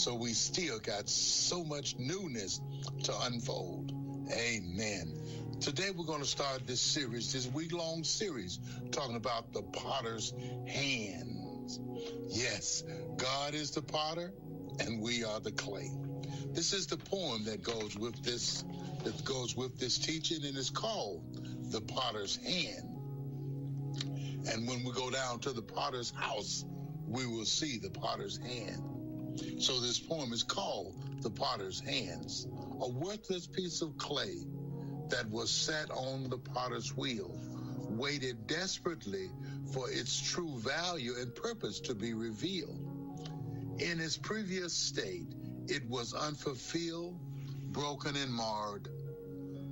So we still got so much newness to unfold. Amen. Today we're going to start this week-long series, talking about the potter's hands. Yes, God is the potter and we are the clay. This is the poem that goes with this teaching, and it's called The Potter's Hand. And when we go down to the potter's house, we will see the potter's hand. So this poem is called The Potter's Hands. A worthless piece of clay that was set on the potter's wheel waited desperately for its true value and purpose to be revealed. In its previous state, it was unfulfilled, broken and marred.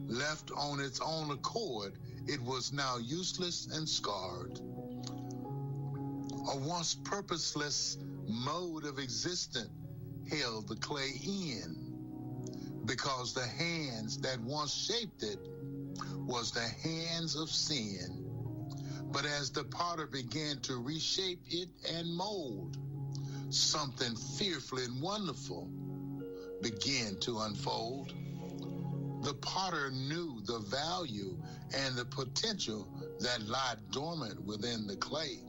Left on its own accord, it was now useless and scarred. A once purposeless mode of existence held the clay in, because the hands that once shaped it was the hands of sin. But as the potter began to reshape it and mold, something fearful and wonderful began to unfold. The potter knew the value and the potential that lied dormant within the clay,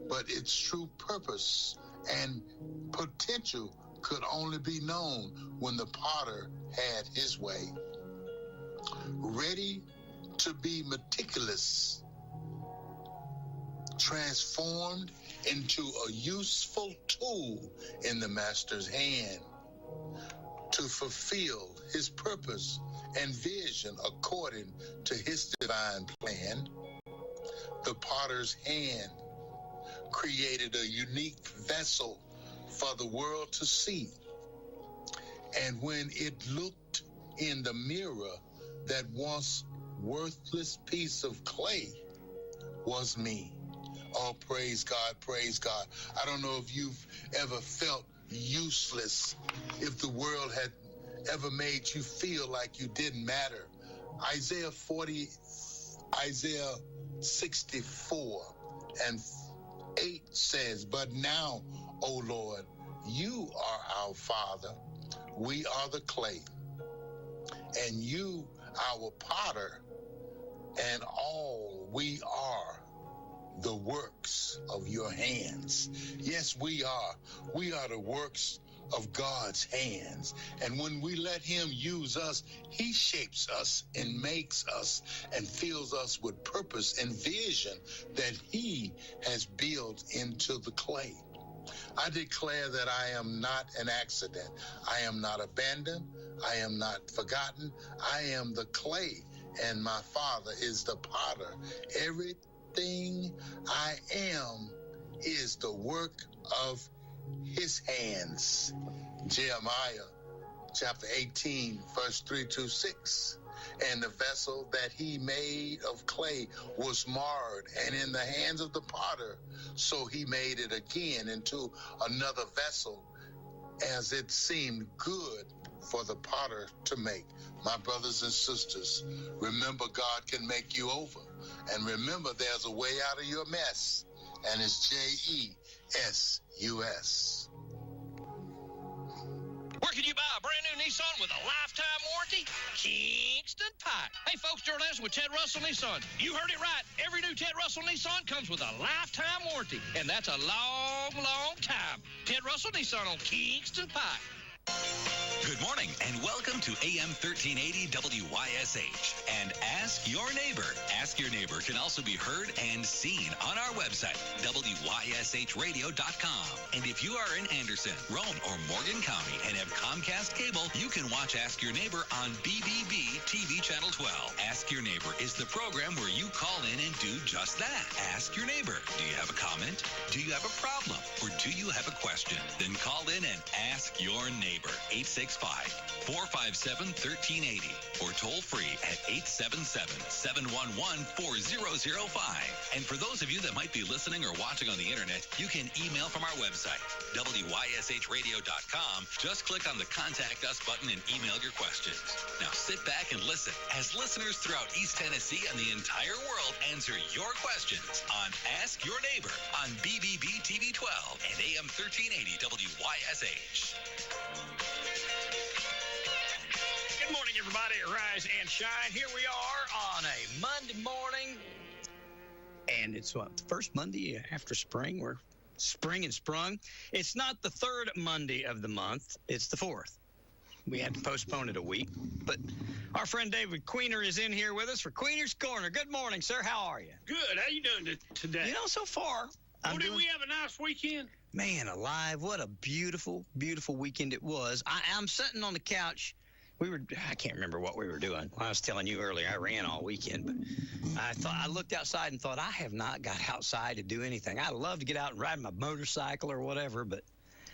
but its true purpose and potential could only be known when the potter had his way. Ready to be meticulous, transformed into a useful tool in the master's hand to fulfill his purpose and vision according to his divine plan. The potter's hand created a unique vessel for the world to see. And when it looked in the mirror, that once worthless piece of clay was me. Oh, praise God, praise God. I don't know if you've ever felt useless, if the world had ever made you feel like you didn't matter. Isaiah 64 and 8 says, "But now, O Lord, you are our Father. We are the clay, and you our potter, and all we are the works of your hands." Yes, we are. We are the works of God's hands. And when we let him use us, he shapes us and makes us and fills us with purpose and vision that he has built into the clay. I declare that I am not an accident. I am not abandoned. I am not forgotten. I am the clay, and my Father is the potter. Everything I am is the work of his hands. Jeremiah chapter 18, verse 3-6. And the vessel that he made of clay was marred, and in the hands of the potter, so he made it again into another vessel, as it seemed good for the potter to make. My brothers and sisters, remember God can make you over. And remember there's a way out of your mess, and it's JESUS. Where can you buy a brand new Nissan with a lifetime warranty? Kingston Pike. Hey folks, Gerald Anderson with Ted Russell Nissan. You heard it right. Every new Ted Russell Nissan comes with a lifetime warranty, and that's a long, long time. Ted Russell Nissan on Kingston Pike. Good morning and welcome to AM 1380 WYSH and Ask Your Neighbor. Ask Your Neighbor can also be heard and seen on our website, WYSHradio.com. And if you are in Anderson, Roane, or Morgan County and have Comcast cable, you can watch Ask Your Neighbor on BBB TV Channel 12. Ask Your Neighbor is the program where you call in and do just that. Ask Your Neighbor. Do you have a comment? Do you have a problem? Or do you have a question? Then call in and ask your neighbor. 866 665-457-1380 or toll free at 877-711-4005. And for those of you that might be listening or watching on the internet, you can email from our website, WYSHradio.com. Just click on the Contact Us button and email your questions. Now sit back and listen as listeners throughout East Tennessee and the entire world answer your questions on Ask Your Neighbor on BBB TV 12 and AM 1380 WYSH. Good morning, everybody. Rise and shine. Here we are on a Monday morning. And it's the first Monday after spring. We're spring and sprung. It's not the third Monday of the month. It's the fourth. We had to postpone it a week. But our friend David Queener is in here with us for Queener's Corner. Good morning, sir. How are you? Good. How you doing today? You know, so far, Did we have a nice weekend? Man alive, what a beautiful, beautiful weekend it was. I'm sitting on the couch. I can't remember what we were doing. I was telling you earlier, I ran all weekend, but I looked outside and thought, I have not got outside to do anything. I'd love to get out and ride my motorcycle or whatever, but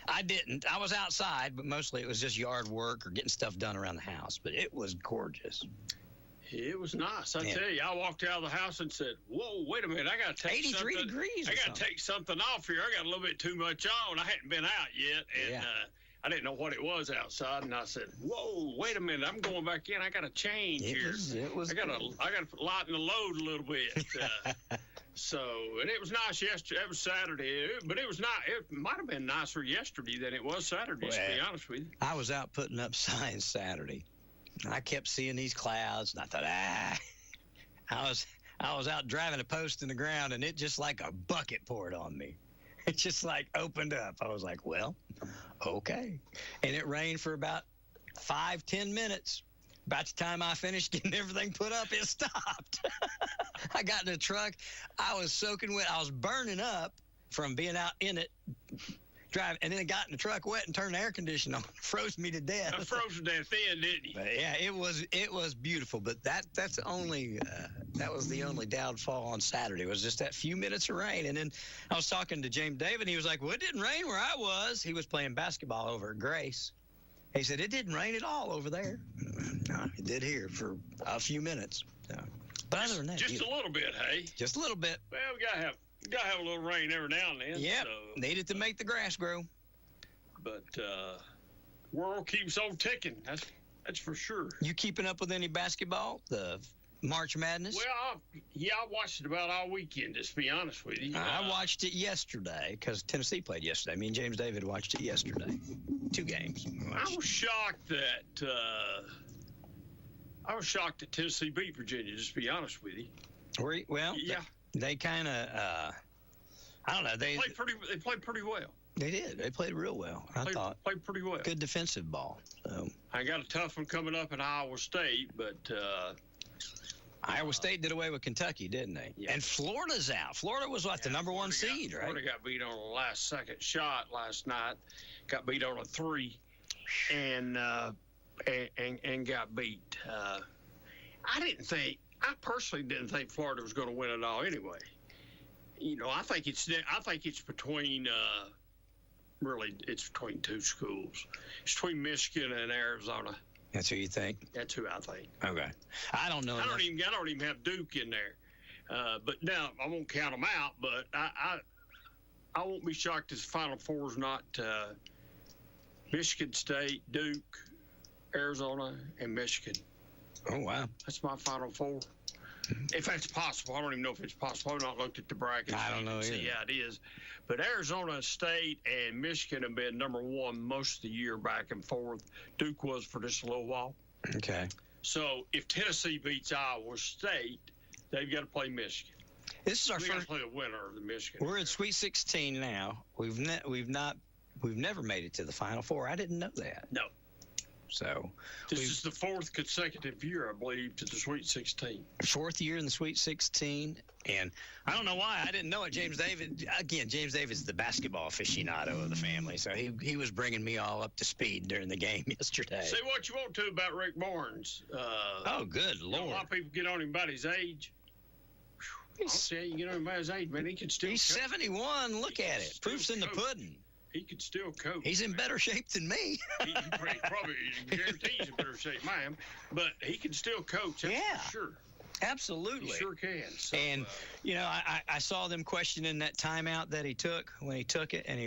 I didn't. I was outside, but mostly it was just yard work or getting stuff done around the house, but it was gorgeous. It was nice. I tell you, I walked out of the house and said, whoa, wait a minute. I got to take 83 degrees. I got to take something off here. I got a little bit too much on. I hadn't been out yet, and I didn't know what it was outside, and I said, whoa, wait a minute. I'm going back in. I got to change here. I got to lighten the load a little bit. And it was nice yesterday. It was Saturday, but it was not. It might have been nicer yesterday than it was Saturday, to be honest with you. I was out putting up signs Saturday. I kept seeing these clouds, and I thought, I was out driving a post in the ground, and it just like a bucket poured on me. It just like opened up. I was like, well, okay. And it rained for about 5-10 minutes. About the time I finished getting everything put up, it stopped. I got in the truck. I was soaking wet. I was burning up from being out in it, driving, and then I got in the truck wet and turned the air conditioner on. Froze me to death. I froze to death then, didn't you? But yeah, it was beautiful. But that was the only downfall on Saturday, was just that few minutes of rain. And then I was talking to James David, and he was like, well, it didn't rain where I was. He was playing basketball over at Grace. He said, it didn't rain at all over there. No, it did here for a few minutes. So, but other than that, just a little bit, hey? Just a little bit. Well, we gotta have a little rain every now and then. Yeah, so, needed to make the grass grow. But world keeps on ticking. That's for sure. You keeping up with any basketball? The March Madness? Well, I watched it about all weekend, just to be honest with you. I watched it yesterday because Tennessee played yesterday. Me and James David watched it yesterday. 2 games. I was shocked that Tennessee beat Virginia, just to be honest with you. Well, yeah. They kind of, I don't know. They played pretty well. They did. They played real well. I thought. Played pretty well. Good defensive ball. So. I got a tough one coming up in Iowa State, but Iowa State did away with Kentucky, didn't they? Yeah. And Florida's out. Florida was the number 1 seed, right? Florida got beat on the last second shot last night. Got beat on a 3, and got beat. I personally didn't think Florida was going to win it all anyway. You know, I think it's between it's between 2 schools. It's between Michigan and Arizona. That's who you think? That's who I think. Okay. I don't know. I don't even have Duke in there. But now I won't count them out. But I won't be shocked if the Final Four is not Michigan State, Duke, Arizona, and Michigan. Oh wow. That's my Final Four. If that's possible. I don't even know if it's possible. I've not looked at the brackets. I don't know either. Yeah, it is. But Arizona State and Michigan have been number 1 most of the year, back and forth. Duke was for just a little while. Okay. So if Tennessee beats Iowa State, they've got to play Michigan. This is our first. Play the winner of the Michigan. We're in Sweet 16 now. We've never made it to the Final Four. I didn't know that. No. So this is the 4th consecutive year, I believe, to the Sweet 16. 4th year in the Sweet 16, and I don't know why I didn't know it. James David's the basketball aficionado of the family, so he was bringing me all up to speed during the game yesterday. Say what you want to about Rick Barnes. Oh, good Lord! A lot of people get on him about his age. I'll say you get on him about his age, man. He can still. He's 71. Look at it. Proof's in the pudding. He could still coach. He's in better shape than me. he probably guarantee he's in better shape than I am, but he can still coach. That's for sure. Absolutely. He sure can. So, and, I saw them questioning that timeout that he took when he took it, and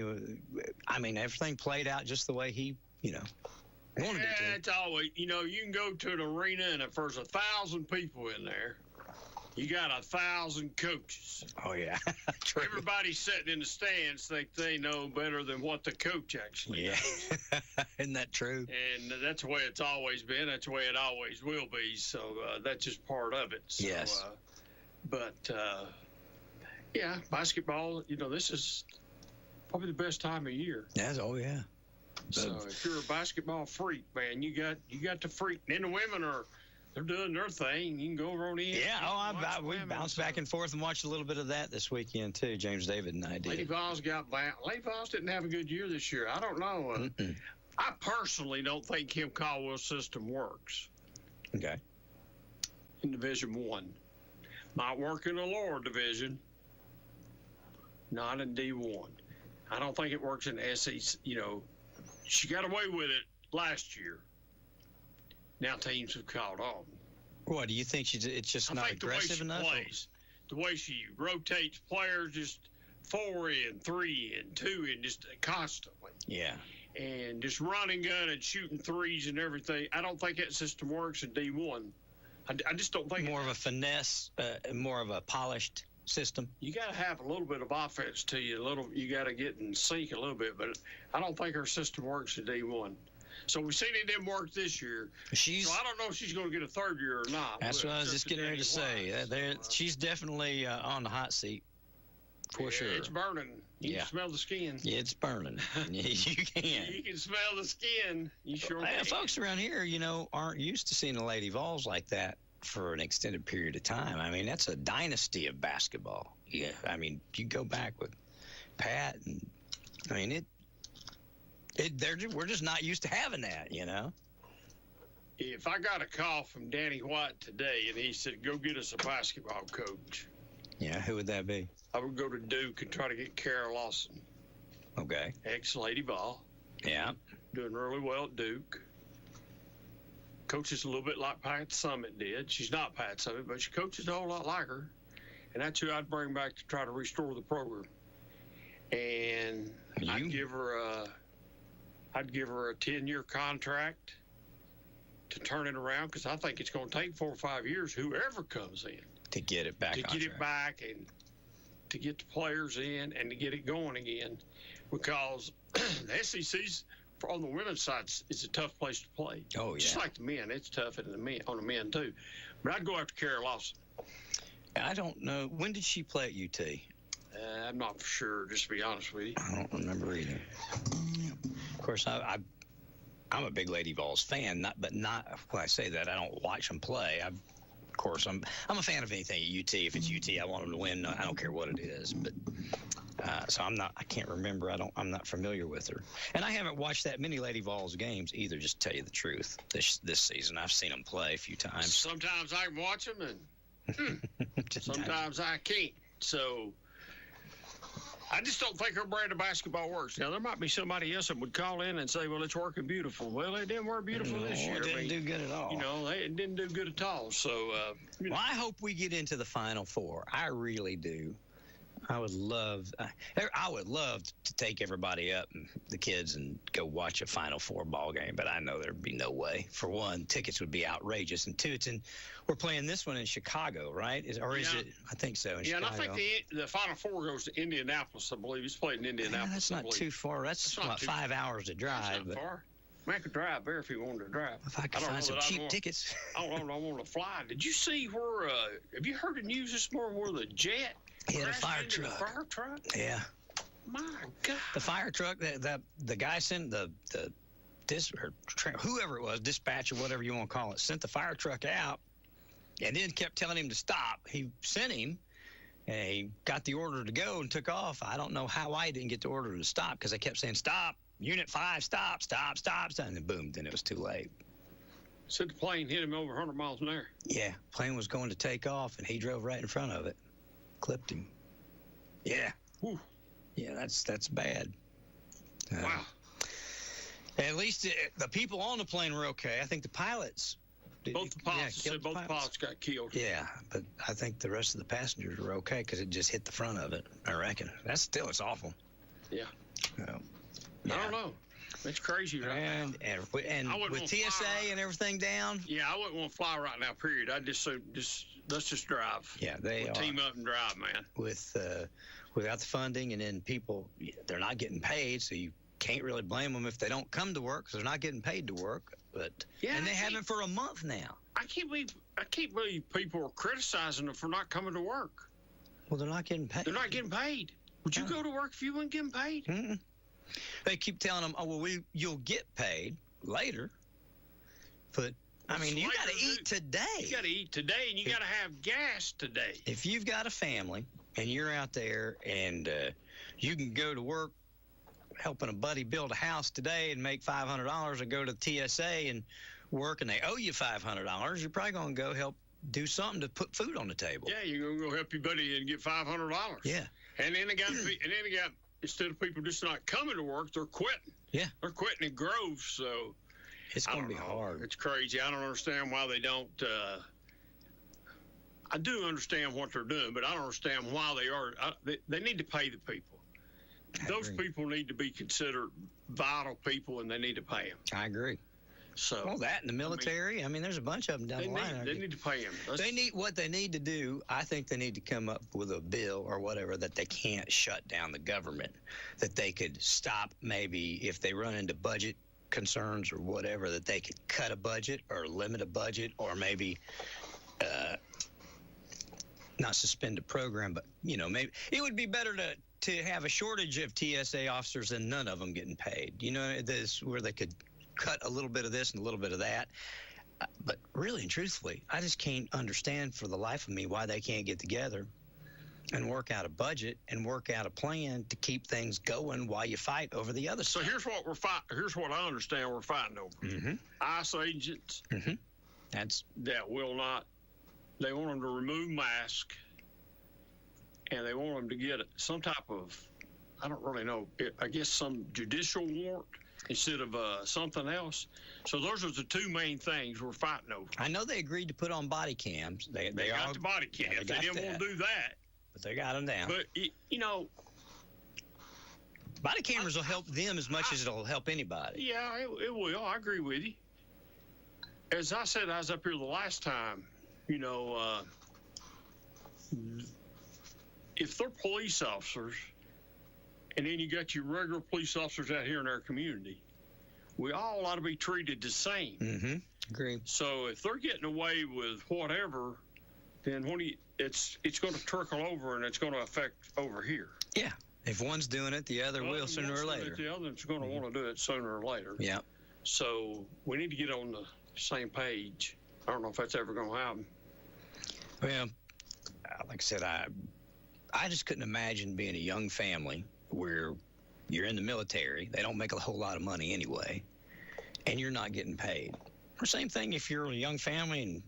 everything played out just the way he, wanted it to. It's always, you can go to an arena, and if there's 1,000 people in there, you got 1,000 coaches. Oh, yeah. True. Everybody sitting in the stands think they know better than what the coach actually knows. Isn't that true? And that's the way it's always been. That's the way it always will be. So that's just part of it. So, yes. Basketball, this is probably the best time of year. Yes, oh, yeah. So if you're a basketball freak, man, you got the freak. And then the women they're doing their thing. You can go over on in. Yeah, we bounced back and forth and watched a little bit of that this weekend, too. James David and I did. Lady Vols Lady Vols didn't have a good year this year. I don't know. I personally don't think Kim Caldwell's system works. Okay. In Division I. Might work in the lower division, not in D1. I don't think it works in SEC. She got away with it last year. Now teams have caught on. What, do you think it's just not aggressive enough? The way she rotates players just 4 and 3 and 2 and just constantly. Yeah. And just running gun and shooting threes and everything. I don't think that system works in D1. I just don't think more of a finesse, more of a polished system. You got to have a little bit of offense to you. You got to get in sync a little bit, but I don't think her system works in D1. So we've seen it didn't work this year. So I don't know if she's going to get a third year or not. That's what I was just getting ready to say. She's definitely on the hot seat, for sure. It's burning. You can smell the skin. It's burning. You can. You can smell the skin. You sure can. Folks around here, aren't used to seeing the Lady Vols like that for an extended period of time. I mean, that's a dynasty of basketball. Yeah. I mean, you go back with Pat, and we're just not used to having that, If I got a call from Danny White today and he said, go get us a basketball coach. Yeah, who would that be? I would go to Duke and try to get Kara Lawson. Okay. Ex-Lady Vol. Yeah. Doing really well at Duke. Coaches a little bit like Pat Summitt did. She's not Pat Summitt, but she coaches a whole lot like her. And that's who I'd bring back to try to restore the program. And I'd give her a 10-year contract to turn it around, because I think it's going to take 4 or 5 years, whoever comes in, to get it back. And to get the players in and to get it going again, because the SEC's on the women's side is a tough place to play. Oh yeah, just like the men, it's tough on the men too. But I'd go after Kara Lawson. I don't know, when did she play at UT? I'm not for sure, just to be honest with you. I don't remember either. Of course, I'm a big Lady Vols fan, but not when I say that I don't watch them play. Of course, I'm a fan of anything at UT. If it's UT, I want them to win. I don't care what it is. But so I can't remember. I'm not familiar with her, and I haven't watched that many Lady Vols games either. Just to tell you the truth, this season I've seen them play a few times. Sometimes I can watch them, and sometimes I can't. So I just don't think her brand of basketball works. Now, there might be somebody else that would call in and say, well, it's working beautiful. Well, it didn't work beautiful this year. It didn't do good at all. It didn't do good at all. So, Well, I hope we get into the Final Four. I really do. I would love to take everybody up, and the kids, and go watch a Final Four ball game, but I know there'd be no way. For one, tickets would be outrageous, and two, we're playing this one in Chicago, right? Is it? I think so. And I think the Final Four goes to Indianapolis. I believe it's played in Indianapolis. That's not too far. That's about 5 hours to drive. That's not far. Man, I could drive there if he wanted to drive. If I could find some cheap tickets. I don't want to fly. Did you see where? Have you heard the news this morning where the jet? Yeah, the fire truck. Yeah. My God. The fire truck. The guy sent whoever it was, dispatch or whatever you want to call it, sent the fire truck out, and then kept telling him to stop. He sent him, and he got the order to go and took off. I don't know why he didn't get the order to stop, because they kept saying, stop, Unit 5, stop, and then boom, then it was too late. Said the plane hit him over 100 miles an hour. Yeah, plane was going to take off, and he drove right in front of it. Clipped him. Yeah. Whew. Yeah, that's bad. Wow. At least the people on the plane were okay. I think the pilots. Both the pilots got killed. Yeah, but I think the rest of the passengers were okay because it just hit the front of it, I reckon. It's awful. Yeah. Yeah. I don't know. It's crazy right now. And with TSA and everything down. Yeah, I wouldn't want to fly right now, period. I just let's just drive. Yeah, we'll team up and drive, man. Without the funding, and then people, they're not getting paid, so you can't really blame them if they don't come to work because they're not getting paid to work. And they haven't for a month now. I can't believe people are criticizing them for not coming to work. Well, they're not getting paid. They're not getting paid. Would you go to work if you weren't getting paid? Mm-mm. They keep telling them, you'll get paid later. But, I mean, you got to eat today. You got to eat today, and you got to have gas today. If you've got a family and you're out there and you can go to work helping a buddy build a house today and make $500 or go to TSA and work and they owe you $500, you're probably going to go help do something to put food on the table. Yeah, you're going to go help your buddy and get $500. Yeah. And then they got instead of people just not coming to work, they're quitting. Yeah. They're quitting in groves, so it's going to be hard. It's crazy. I don't understand why they don't I do understand what they're doing, but I don't understand why they are. They need to pay the people. Those people need to be considered vital people, and they need to pay them. I agree. So, that in the military, I mean, there's a bunch of them down the line. They need to pay them. What they need to do, I think they need to come up with a bill or whatever that they can't shut down the government, that they could stop maybe if they run into budget concerns or whatever, that they could cut a budget or limit a budget or maybe not suspend a program, but, maybe it would be better to have a shortage of TSA officers and none of them getting paid. This where they could cut a little bit of this and a little bit of that. But really and truthfully, I just can't understand for the life of me why they can't get together and work out a budget and work out a plan to keep things going while you fight over the other side. So here's what we're fighting. Here's what I understand we're fighting over. Mm-hmm. ICE agents that will not. They want them to remove masks, and they want them to get some type of, I don't really know, I guess some judicial warrant instead of something else. So those are the two main things we're fighting over. I know they agreed to put on body cams. They got the body cams. Yeah, they didn't want to do that. But they got them down. But, body cameras will help them as much as it'll help anybody. Yeah, it will. I agree with you. As I said, I was up here the last time, if they're police officers, and then you got your regular police officers out here in our community, we all ought to be treated the same. Mm-hmm. Agree. So if they're getting away with whatever, then it's going to trickle over and it's going to affect over here. Yeah. If one's doing it, the other will sooner or later. The other's going to want to do it sooner or later. Yeah. So we need to get on the same page. I don't know if that's ever going to happen. Well, like I said, I just couldn't imagine being a young family where you're in the military. They don't make a whole lot of money anyway, and you're not getting paid. Or same thing if you're a young family and,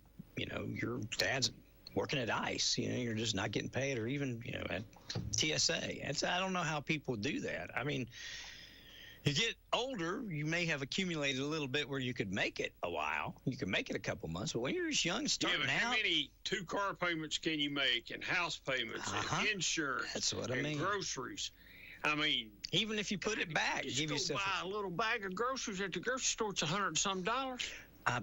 your dad's working at ICE, you're just not getting paid, or even, at TSA. I don't know how people do that. I mean, you get older, you may have accumulated a little bit where you could make it a while. You could make it a couple months, but when you're just young, starting out. How many 2-car payments can you make, and house payments, and insurance, that's what I mean. Groceries? I mean, even if you put it back, you give yourself buy a little bag of groceries at the grocery store. It's $100 and some. I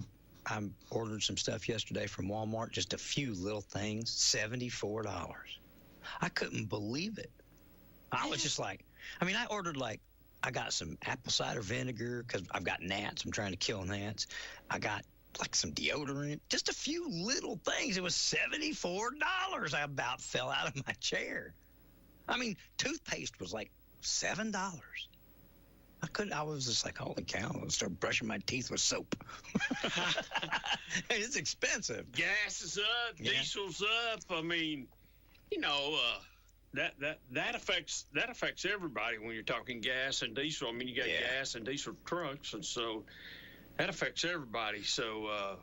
ordered some stuff yesterday from Walmart, just a few little things, $74. I couldn't believe it. I was just like, I ordered I got some apple cider vinegar because I've got gnats. I'm trying to kill gnats. I got some deodorant, just a few little things. It was $74. I about fell out of my chair. Toothpaste was like $7. I was just like, holy cow, I started brushing my teeth with soap. It's expensive. Gas is up, diesel's up. That affects everybody when you're talking gas and diesel. You got gas and diesel trucks, and so that affects everybody. So,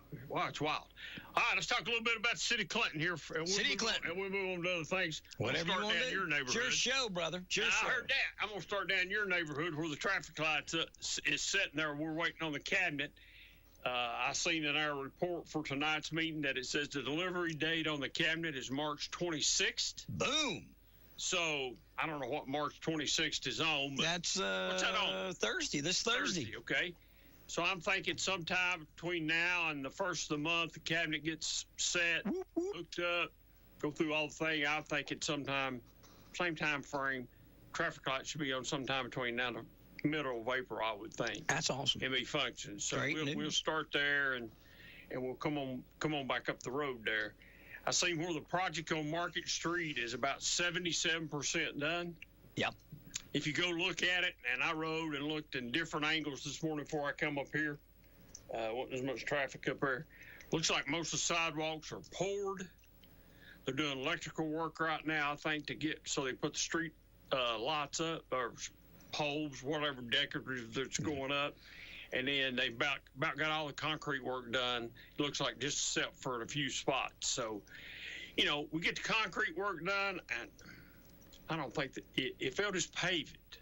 it's wild. All right, let's talk a little bit about the City of Clinton here. City of Clinton. And we'll move on to other things. Whatever you want to do. Your neighborhood. It's your show, brother. It's your show. I heard that. I'm going to start down your neighborhood where the traffic lights is sitting there. We're waiting on the cabinet. I seen in our report for tonight's meeting that it says the delivery date on the cabinet is March 26th. Boom. So I don't know what March 26th is on. But that's what's that on? Thursday. This Thursday. Okay. So I'm thinking sometime between now and the first of the month, the cabinet gets set, hooked up, go through all the thing. I'm thinking sometime, same time frame, traffic lights should be on sometime between now and the middle of April, I would think. That's awesome. And be functioning. So Great we'll start there and we'll come on back up the road there. I seen where the project on Market Street is about 77% done. Yep. If you go look at it, and I rode and looked in different angles this morning before I come up here, wasn't as much traffic up there. Looks like most of the sidewalks are poured. They're doing electrical work right now, I think, so they put the street lights up, or poles, whatever decorative that's going up. And then they about got all the concrete work done. It looks like just except for a few spots. So, we get the concrete work done, and I don't think that if they'll just pave it,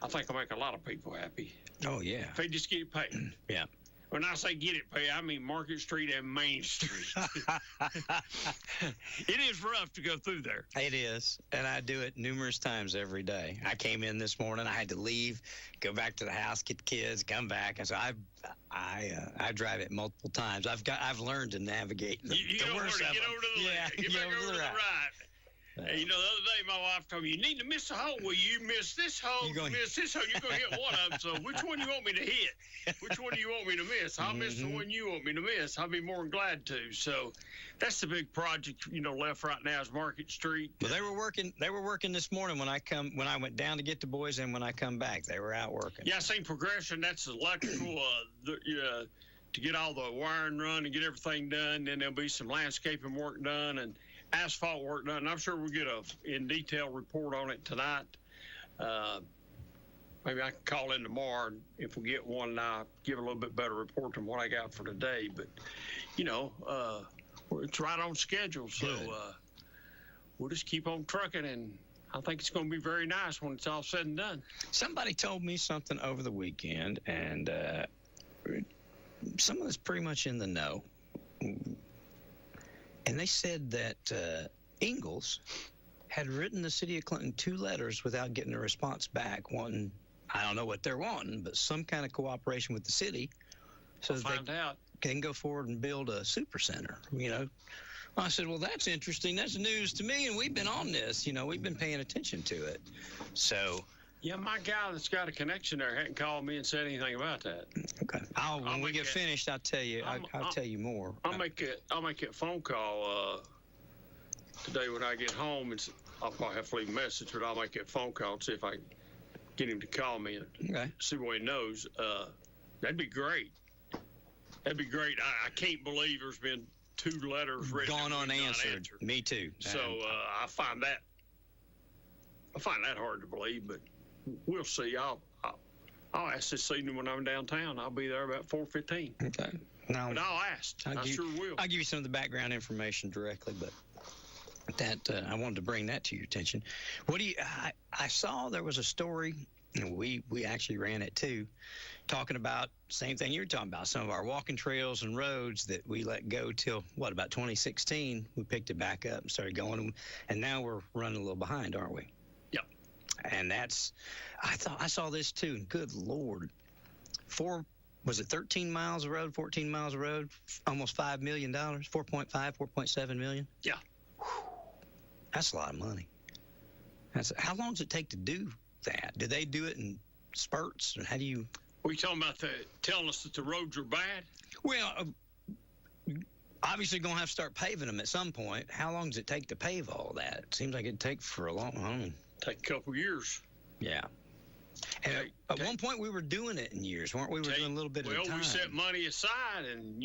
I think it'll make a lot of people happy. Oh, yeah. If they just get it paved. Yeah. When I say get it paved, I mean Market Street and Main Street. It is rough to go through there. It is, and I do it numerous times every day. I came in this morning. I had to leave, go back to the house, get the kids, come back, and so I drive it multiple times. I've learned to navigate the worst of them. Get over to the left. Get back over to the right. Hey, the other day my wife told me, you need to miss a hole. Well, you miss this hole, you miss this hole, you're going to hit one of them. So which one you want me to hit? Which one do you want me to miss? I'll miss the one you want me to miss. I'll be more than glad to. So that's the big project, left right now is Market Street. Well, they were working this morning when I went down to get the boys, and when I come back, they were out working. Yeah, I seen progression. That's electrical, to get all the wiring run and get everything done. Then there'll be some landscaping work done and asphalt work done. I'm sure we'll get a in detail report on it tonight. Maybe I can call in tomorrow, and if we get one, and I'll give a little bit better report than what I got for today. But, it's right on schedule. So we'll just keep on trucking, and I think it's going to be very nice when it's all said and done. Somebody told me something over the weekend, and someone that's pretty much in the know. And they said that Ingalls had written the city of Clinton 2 letters without getting a response back, wanting, I don't know what they're wanting, but some kind of cooperation with the city so that they can go forward and build a super center, I said, well, that's interesting. That's news to me, and we've been on this. We've been paying attention to it. So... Yeah, my guy that's got a connection there hadn't called me and said anything about that. Okay. When we get finished, I'll tell you. I'll tell you more. I'll make a phone call today when I get home, and I'll probably have to leave a message, but I'll make a phone call and see if I can get him to call me and see what he knows. That'd be great. That'd be great. I can't believe there's been 2 letters written gone unanswered. Me too. So I find that hard to believe, but. We'll see. I'll ask this evening when I'm downtown. I'll be there about 4:15. Okay. Now, but I'll ask. I sure will. I'll give you some of the background information directly, but that I wanted to bring that to your attention. What do you? I saw there was a story, and we actually ran it too, talking about same thing you were talking about. Some of our walking trails and roads that we let go till about 2016. We picked it back up and started going, and now we're running a little behind, aren't we? And I saw this too, and good Lord, 13 miles of road, 14 miles of road, almost $5 million, 4.7 million? Yeah. Whew. That's a lot of money. How long does it take to do that? Do they do it in spurts, or how do you? Are you talking about telling us that the roads are bad? Well, obviously going to have to start paving them at some point. How long does it take to pave all that? It seems like it'd take for a long time. Take a couple years. Yeah. And at one point we were doing it in years, weren't we? We were doing a little bit at a time. Well, we set money aside, and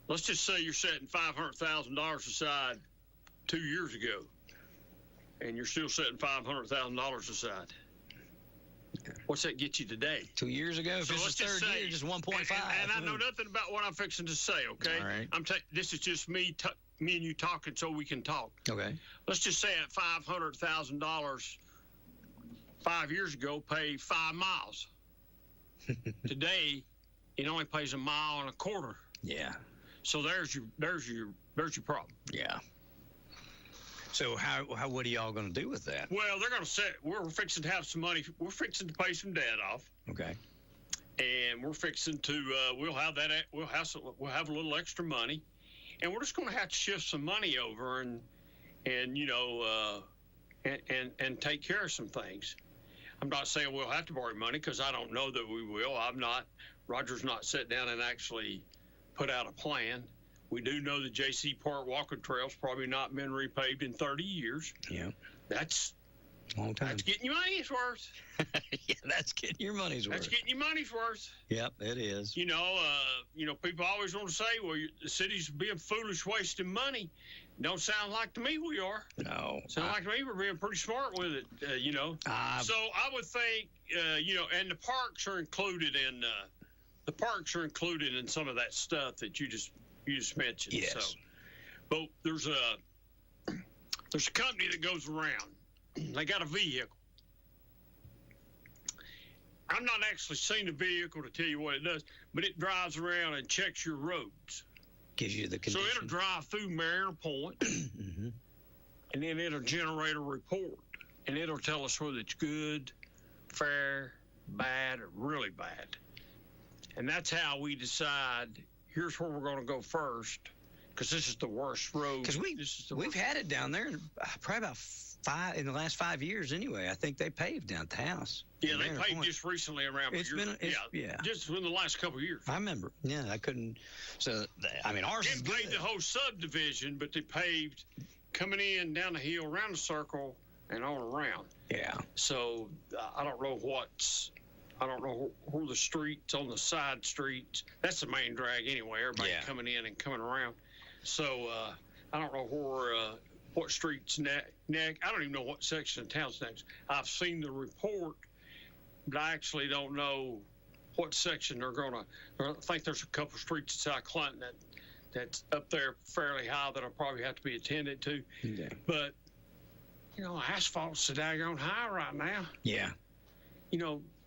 let's just say you're setting $500,000 aside 2 years ago, and you're still setting $500,000 aside. What's that get you today? 2 years ago, if it's the third year, just 1.5. And I know nothing about what I'm fixing to say, okay? All right. This is just me and you talking so we can talk. Okay. Let's just say at $500,000 5 years ago paid 5 miles. Today, it only pays 1.25 miles. Yeah. So there's your problem. Yeah. So what are y'all going to do with that? Well, they're going to say we're fixing to have some money. We're fixing to pay some debt off. Okay. And we're fixing to we'll have a little extra money, and we're just going to have to shift some money over and take care of some things. I'm not saying we'll have to borrow money because I don't know that we will. Roger's not sat down and actually put out a plan. We do know the J.C. Park walking trail's probably not been repaved in 30 years. Yeah. That's a long time. That's getting your money's worth. Yeah, that's getting your money's worth. That's getting your money's worth. Yep, it is. People always want to say, well, the city's being foolish, wasting money. Don't sound like to me we are. No. Sound like to me we're being pretty smart with it, So I would think, and the parks are included in some of that stuff that you just mentioned. Yes. So, but there's a company that goes around. They got a vehicle. I'm not actually seen the vehicle to tell you what it does, but it drives around and checks your roads. Gives you the condition. So it'll drive through Mariner Point, mm-hmm. and then it'll generate a report, and it'll tell us whether it's good, fair, bad, or really bad. And that's how we decide, here's where we're going to go first, because this is the worst road. Because we've had it down there probably about in the last 5 years anyway. I think they paved down at the house. Yeah, they paved just recently around. Just in the last couple of years. I remember. Yeah, I couldn't. So ours is good. They paved the whole subdivision, but they paved coming in down the hill, around the circle, and on around. Yeah. So I don't know where the streets on the side streets. That's the main drag anyway. Everybody coming in and coming around. So I don't know where. What street's next? I don't even know what section of town's next. I've seen the report, but I actually don't know what section they're going to. I think there's a couple streets in South Clinton that's up there fairly high that'll probably have to be attended to. Yeah. But, asphalt's so daggone high right now. Yeah.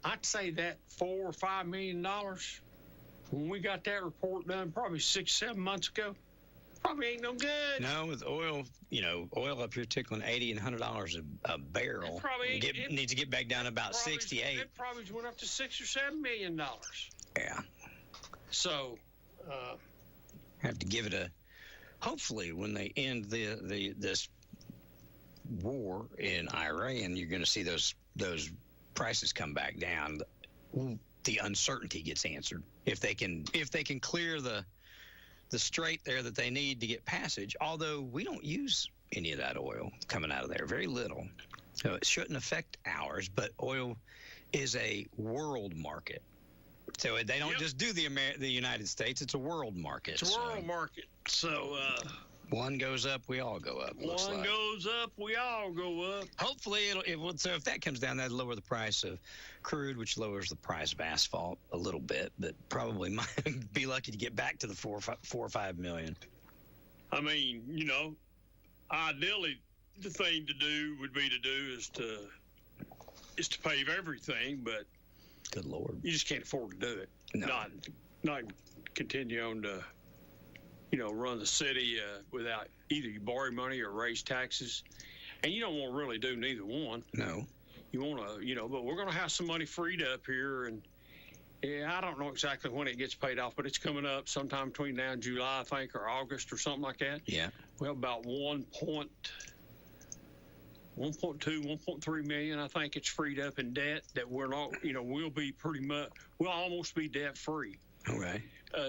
I'd say that $4 or $5 million, when we got that report done probably 6-7 months ago, probably ain't no good. No, with oil, oil up here tickling $80 and $100 a barrel. It needs to get back down to about 68. It probably went up to $6 or $7 million. Yeah. So, have to give it hopefully when they end this war in Iran, you're going to see those prices come back down. The uncertainty gets answered. If they can clear the strait there that they need to get passage, although we don't use any of that oil coming out of there, very little. So it shouldn't affect ours, but oil is a world market. So they don't just do the United States, it's a world market. It's a world market. So one goes up, we all go up. One goes up, we all go up. Hopefully so if that comes down, that'll lower the price of crude, which lowers the price of asphalt a little bit, but probably might be lucky to get back to the $4 or $5 million. I mean, ideally the thing to do would be is to pave everything, but good Lord, you just can't afford to do it. No. Not continue on to run the city without either you borrow money or raise taxes. And you don't want to really do neither one. No. You want to, but we're going to have some money freed up here. And I don't know exactly when it gets paid off, but it's coming up sometime between now and July, I think, or August or something like that. Yeah. Well, about 1.2, 1.3 million, I think it's freed up in debt that we're not, we'll be we'll almost be debt free. Okay.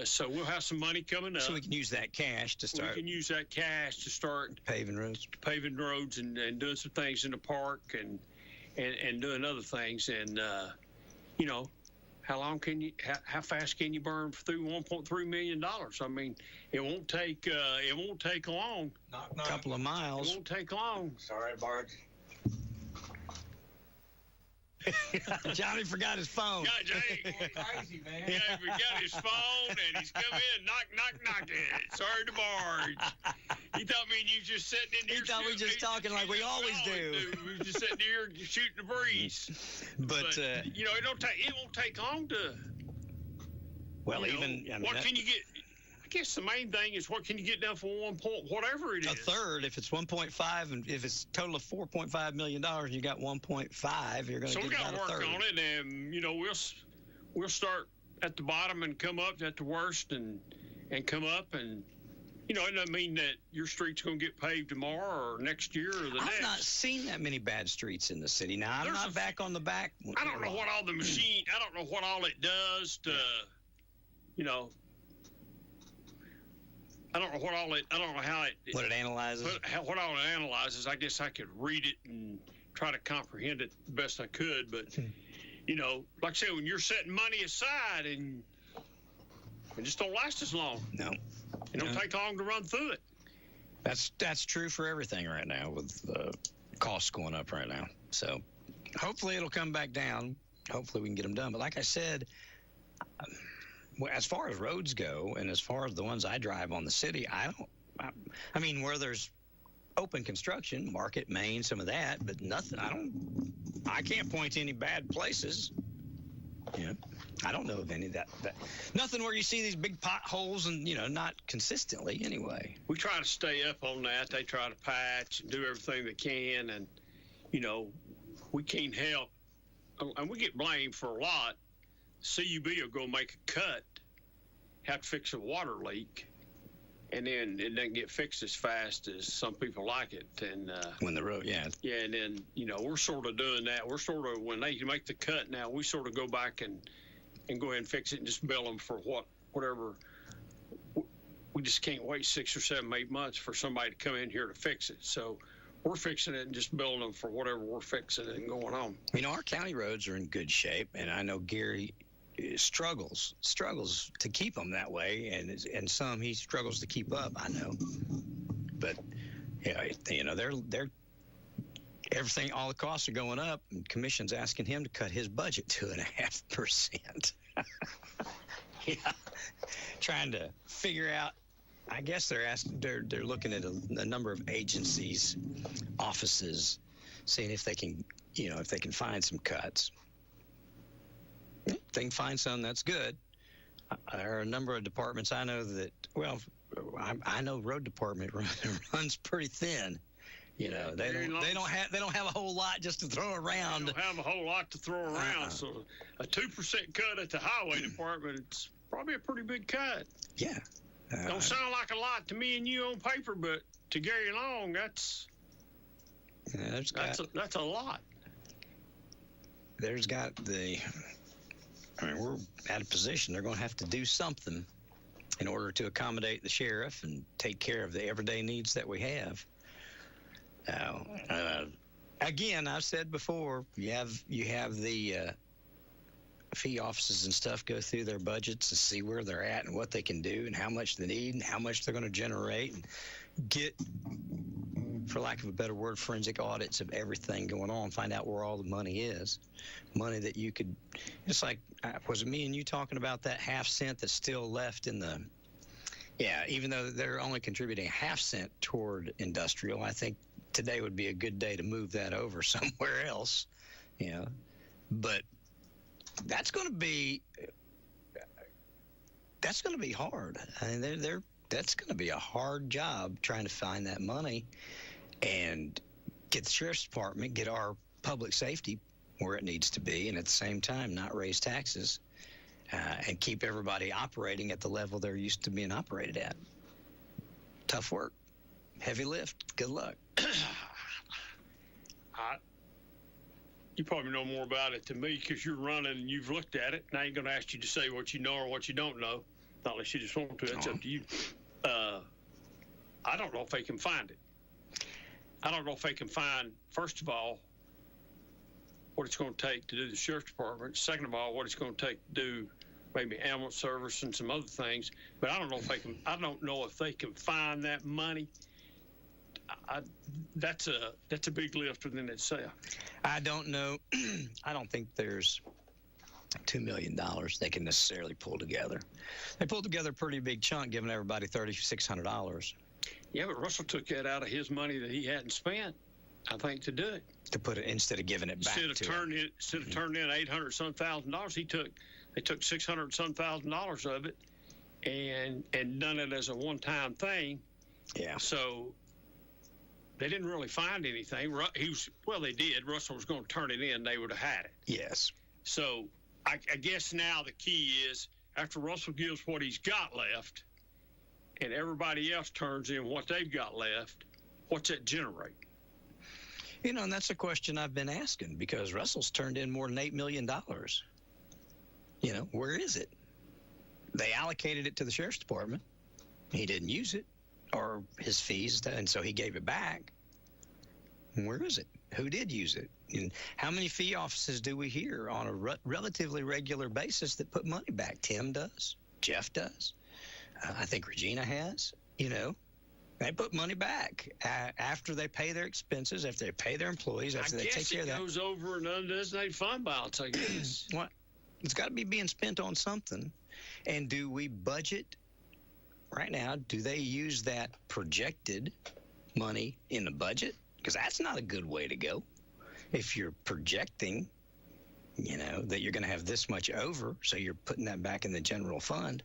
So we'll have some money coming up. So we can use that cash to start. We can use that cash to start paving roads and doing some things in the park and doing other things. And how fast can you burn through $1.3 million? I mean, it won't take long. A couple of miles. It won't take long. Sorry, Bart. Johnny forgot his phone. Yeah, Jay. Crazy, man. Yeah, he forgot his phone, and he's come in, knock. Sorry to barge. He thought me and you just sitting in here. He thought we just talking like we always do. We were just sitting here shooting the breeze. But you know, it won't take long to. Well, you know, even I mean, what can you get? I guess the main thing is what can you get done for 1 point, whatever it is. A third, if it's 1.5, and if it's a total of $4.5 million, you got 1.5. You're going to get about a third. So we got to work on it, and you know we'll start at the bottom and come up at the worst, and come up, and you know it doesn't mean that your street's going to get paved tomorrow or next year or the next. I've not seen that many bad streets in the city. Now I'm not back on the back. I don't know what all the machine. I don't know what all it does to, you know. I don't know how it. What it analyzes. What all it analyzes. I guess I could read it and try to comprehend it the best I could. But, you know, like I said, when you're setting money aside and it just don't last as long. No. It don't take long to run through it. That's true for everything right now with costs going up right now. So hopefully it'll come back down. Hopefully we can get them done. But like I said, as far as roads go, and as far as the ones I drive on the city, I mean, where there's open construction, Market, Main, some of that, but nothing. I can't point to any bad places. Yeah, I don't know of any that nothing where you see these big potholes and, you know, not consistently anyway. We try to stay up on that. They try to patch and do everything they can, and, you know, we can't help, and we get blamed for a lot. CUB will go make a cut, have to fix a water leak, and then it doesn't get fixed as fast as some people like it. And when the road, yeah, and then, you know, we're sort of doing that. We're sort of, when they make the cut now, we sort of go back and go ahead and fix it and just bill them for whatever. We just can't wait 6 or 7, 8 months for somebody to come in here to fix it. So we're fixing it and just billing them for whatever we're fixing and going on. You know, our county roads are in good shape, and I know Gary struggles to keep them that way, and some he struggles to keep up. I know, but yeah, you know, they're everything. All the costs are going up, and Commission's asking him to cut his budget 2.5%. Yeah, trying to figure out. I guess they're looking at a number of agencies, offices, seeing if they can, you know, if they can find some cuts. If they can find some, that's good. There are a number of departments I know that, well, I know road department runs pretty thin. You know, they don't have a whole lot just to throw around. They don't have a whole lot to throw around. So a 2% cut at the highway department, it's probably a pretty big cut. Yeah. Don't sound like a lot to me and you on paper, but to Gary Long, that's a lot. There's got I mean, we're at a position they're going to have to do something in order to accommodate the sheriff and take care of the everyday needs that we have. Now, again, I've said before, you have the fee offices and stuff go through their budgets to see where they're at and what they can do and how much they need and how much they're going to generate, and get, for lack of a better word, forensic audits of everything going on, find out where all the money is. Money that you could, it's like, was it me and you talking about that half-cent that's still left in the, yeah, even though they're only contributing a half-cent toward industrial, I think today would be a good day to move that over somewhere else, you know. But that's going to be hard. I mean, that's going to be a hard job trying to find that money and get the sheriff's department, get our public safety where it needs to be, and at the same time not raise taxes and keep everybody operating at the level they're used to being operated at. Tough work, heavy lift. Good luck. You probably know more about it than me because you're running and you've looked at it, and I ain't going to ask you to say what you know or what you don't know, not unless you just want to. That's up to you. I don't know if they can find it. I don't know if they can find, first of all, what it's going to take to do the sheriff's department. Second of all, what it's going to take to do maybe ambulance service and some other things. But I don't know if they can. I don't know if they can find that money that's a big lift within itself. I don't know. I don't think there's $2 million they can necessarily pull together. They pulled together a pretty big chunk, giving everybody $3,600. Yeah, but Russell took that out of his money that he hadn't spent, I think, to do it. To put it instead of giving it back instead of turning in $800-some thousand, they took $600-some thousand of it and done it as a one-time thing. Yeah. So they didn't really find anything. They did. Russell was going to turn it in. They would have had it. Yes. So I guess now the key is after Russell gives what he's got left and everybody else turns in what they've got left, what's that generate? And that's a question I've been asking because Russell's turned in more than $8 million. Where is it? They allocated it to the sheriff's department. He didn't use it or his fees, and so he gave it back. Where is it? Who did use it? And how many fee offices do we hear on a relatively regular basis that put money back? Tim does. Jeff does. I think Regina has. They put money back after they pay their expenses, after they pay their employees, after they take care of that. I guess it goes over an undesignated fund balance, I guess. What? It's got to be being spent on something. And do we budget right now? Do they use that projected money in the budget? Because that's not a good way to go. If you're projecting, that you're going to have this much over, so you're putting that back in the general fund.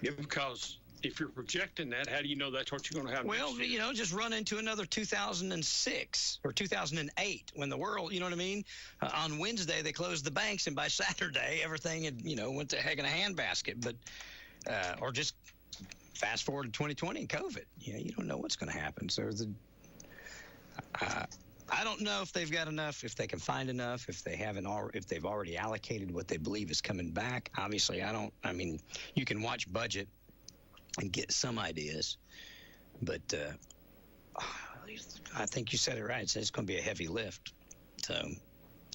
Yeah, because if you're projecting that, how do you know that's what you're going to have Well, next year? Just run into another 2006 or 2008 when the world, you know what I mean? On Wednesday, they closed the banks, and by Saturday, everything had, went to heck in a handbasket. But, or just fast forward to 2020 and COVID. You don't know what's going to happen. So I don't know if they've got enough, if they can find enough, if they've already allocated what they believe is coming back. Obviously, you can watch budget and get some ideas, but I think you said it right. It's going to be a heavy lift. So,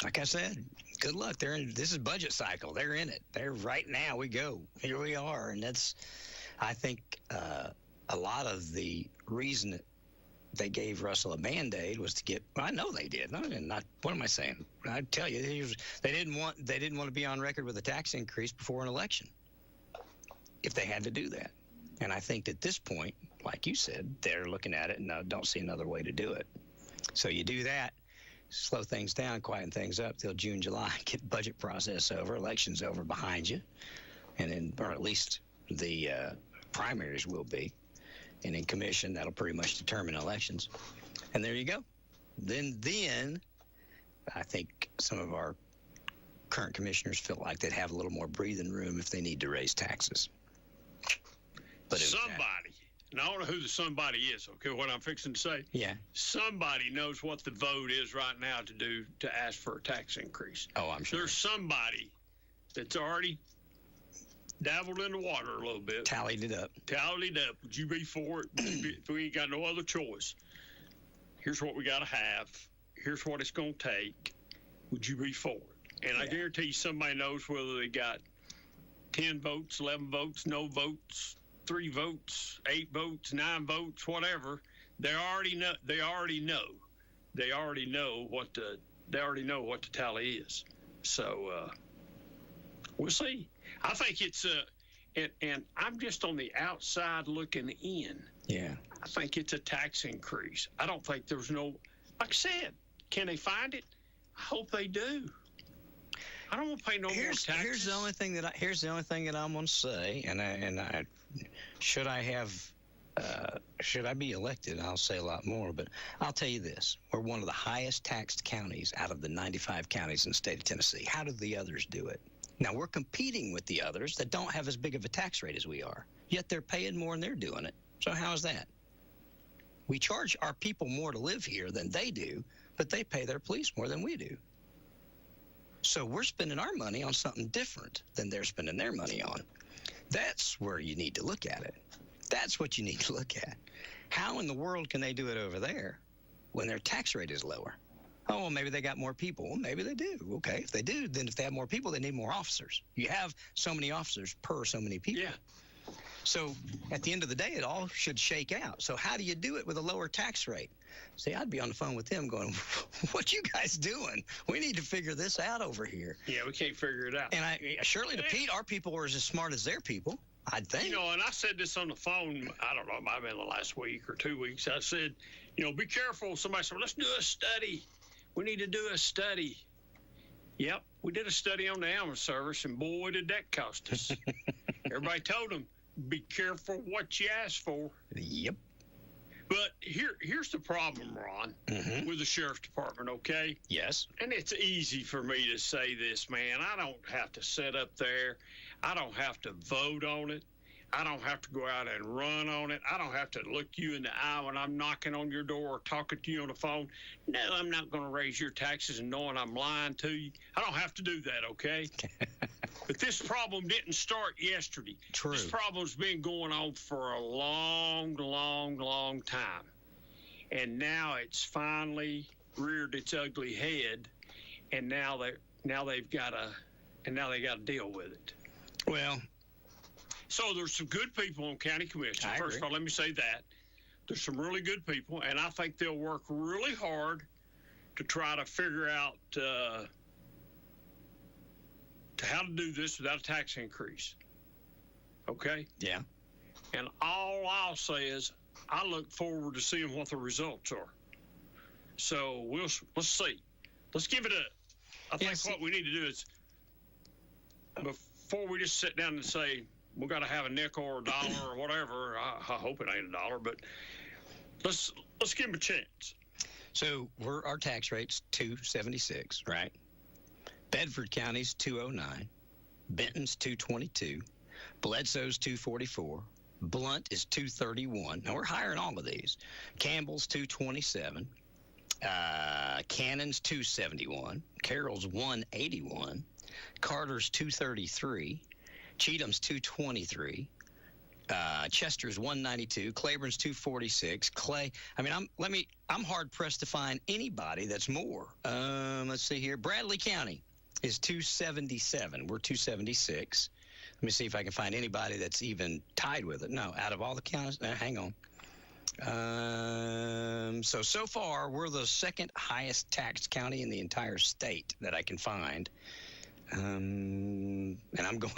like I said, good luck. This is budget cycle. They're in it. They're right now. Here we are, and I think a lot of the reason that they gave Russell a Band-Aid was to get. I know they did. What am I saying? I tell you, they didn't want to be on record with a tax increase before an election. If they had to do that. And I think at this point, like you said, they're looking at it and don't see another way to do it. So you do that, slow things down, quieten things up till June, July, get budget process over, elections over behind you, and then, or at least the primaries will be. And in commission, that'll pretty much determine elections. And there you go. Then I think some of our current commissioners feel like they'd have a little more breathing room if they need to raise taxes. But somebody, and I don't know who the somebody is, okay, what I'm fixing to say. Yeah. Somebody knows what the vote is right now to ask for a tax increase. Oh, I'm sure. There's somebody that's already dabbled in the water a little bit. Tallied it up. Would you be for it? If we ain't got no other choice. Here's what we got to have. Here's what it's going to take. Would you be for it? And I guarantee you somebody knows whether they got 10 votes, 11 votes, no votes, 3 votes, 8 votes, 9 votes, whatever. They already know what the tally is. So we'll see. I think it's and I'm just on the outside looking in. Yeah. I think it's a tax increase. I don't think there's no, like I said, can they find it? I hope they do. I don't want to pay no more taxes. Here's the only thing that I'm going to say, and should I be elected, I'll say a lot more, but I'll tell you this. We're one of the highest taxed counties out of the 95 counties in the state of Tennessee. How do the others do it? Now, we're competing with the others that don't have as big of a tax rate as we are, yet they're paying more and they're doing it. So how is that? We charge our people more to live here than they do, but they pay their police more than we do. So we're spending our money on something different than they're spending their money on. That's where you need to look at it. That's what you need to look at. How in the world can they do it over there when their tax rate is lower? Oh, well, maybe they got more people. Well, maybe they do. Okay, if they do, then if they have more people, they need more officers. You have so many officers per so many people. Yeah. So at the end of the day, it all should shake out. So how do you do it with a lower tax rate? See, I'd be on the phone with them going, what you guys doing? We need to figure this out over here. Yeah, we can't figure it out. And surely to Pete, our people are as smart as their people, I'd think. You know, and I said this on the phone, I don't know, it might have been the last week or 2 weeks. I said, you know, be careful. Somebody said, let's do a study. We need to do a study. Yep, we did a study on the Amazon service, and boy, did that cost us. Everybody told them, be careful what you ask for. Yep. But here's the problem, Ron, with the sheriff's department, okay? Yes. And it's easy for me to say this, man. I don't have to sit up there. I don't have to vote on it. I don't have to go out and run on it. I don't have to look you in the eye when I'm knocking on your door or talking to you on the phone. No, I'm not going to raise your taxes and knowing I'm lying to you. I don't have to do that, okay? But this problem didn't start yesterday. True. This problem's been going on for a long, long, long time. And now it's finally reared its ugly head, and now they got to deal with it. Well, so there's some good people on county commission. First of all, let me say that. There's some really good people, and I think they'll work really hard to try to figure out how to do this without a tax increase. Okay? Yeah. And all I'll say is I look forward to seeing what the results are. So let's see. Let's give it I think what we need to do is, before we just sit down and say, we got to have a nickel or a dollar or whatever. I hope it ain't a dollar, but let's give them a chance. So our tax rate's $2.76, right? Bedford County's $2.09, Benton's $2.22, Bledsoe's $2.44, Blunt is $2.31. Now we're higher in all of these. Campbell's $2.27, Cannon's $2.71, Carroll's $1.81, Carter's $2.33. Cheatham's $2.23, Chester's $1.92, Claiborne's $2.46, Clay. I mean, I'm hard pressed to find anybody that's more. Let's see here. Bradley County is $2.77. We're $2.76. Let me see if I can find anybody that's even tied with it. No, out of all the counties. Hang on. So far we're the second highest taxed county in the entire state that I can find. And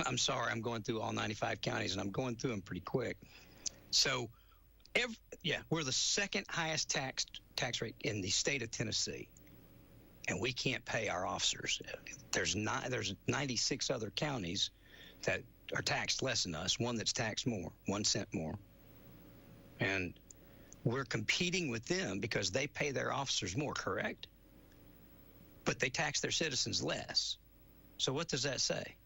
I'm sorry, I'm going through all 95 counties, and I'm going through them pretty quick. So, we're the second highest tax rate in the state of Tennessee, and we can't pay our officers. There's 96 other counties that are taxed less than us, one that's taxed more, 1 cent more. And we're competing with them because they pay their officers more, correct? But they tax their citizens less. So what does that say?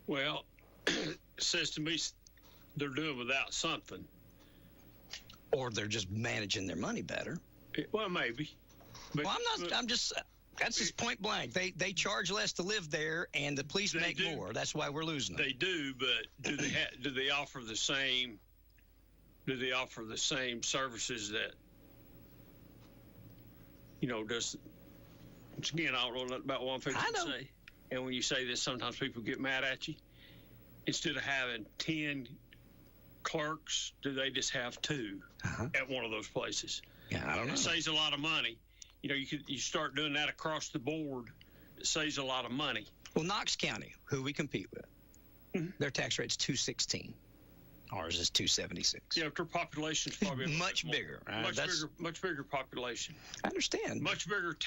Well, it says to me they're doing without something. Or they're just managing their money better. Well, maybe. But, I'm just, that's just point blank. They charge less to live there, and the police make more. That's why we're losing them. They do, but do they offer the same? Do they offer the same services that, does? Once again, I don't know about one thing to say. And when you say this, sometimes people get mad at you. Instead of having 10 clerks, do they just have 2 at one of those places? Yeah, I don't know. It saves a lot of money. You start doing that across the board. It saves a lot of money. Well, Knox County, who we compete with, their tax rate's $2.16. Ours is $2.76. Yeah, their population's probably much bigger. Much bigger population. I understand. Much bigger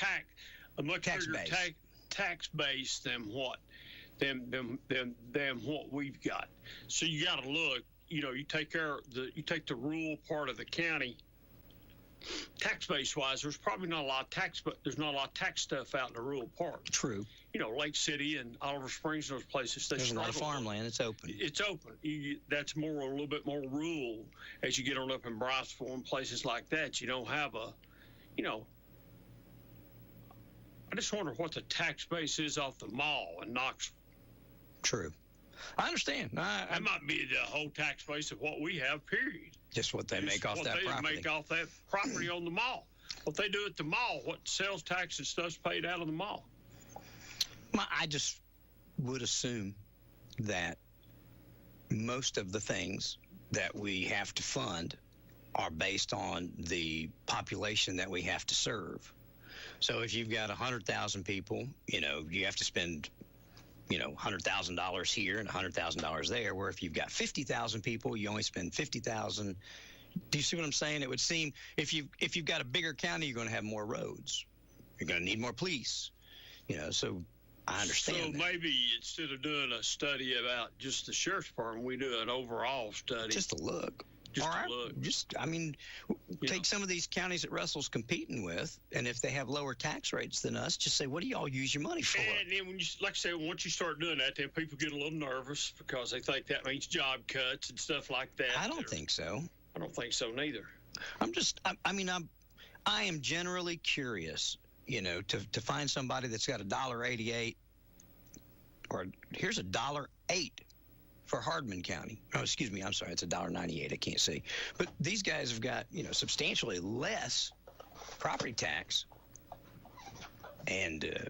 tax base than what we've got. So you got to look. You take the rural part of the county. Tax base wise, there's probably not a lot of tax, but there's not a lot of tax stuff out in the rural part. True. Lake City and Oliver Springs, those places. There's a lot of farmland. It's open. It's open. That's a little bit more rural as you get on up in Briceville and places like that. You don't have I just wonder what the tax base is off the mall in Knoxville. True. I understand. That might be the whole tax base of what we have, period. Just what they make off that property. What they make off that property on the mall. What they do at the mall, what sales tax and stuff's paid out of the mall. I just would assume that most of the things that we have to fund are based on the population that we have to serve. So if you've got 100,000 people, you have to spend, $100,000 here and $100,000 there, where if you've got 50,000 people, you only spend 50,000. Do you see what I'm saying? It would seem if you've got a bigger county, you're going to have more roads. You're going to need more police. So I understand. So maybe instead of doing a study about just the sheriff's department, we do an overall study. Just a look. Take some of these counties that Russell's competing with, and if they have lower tax rates than us, just say, what do y'all use your money for? And then, like I said, once you start doing that, then people get a little nervous because they think that means job cuts and stuff like that. I don't think so. I don't think so neither. I am generally curious, to find somebody that's got $1.88, or here's $1.08 for Hardman County. Oh, excuse me, I'm sorry, it's $1.98. I can't see. But these guys have got, substantially less property tax. And,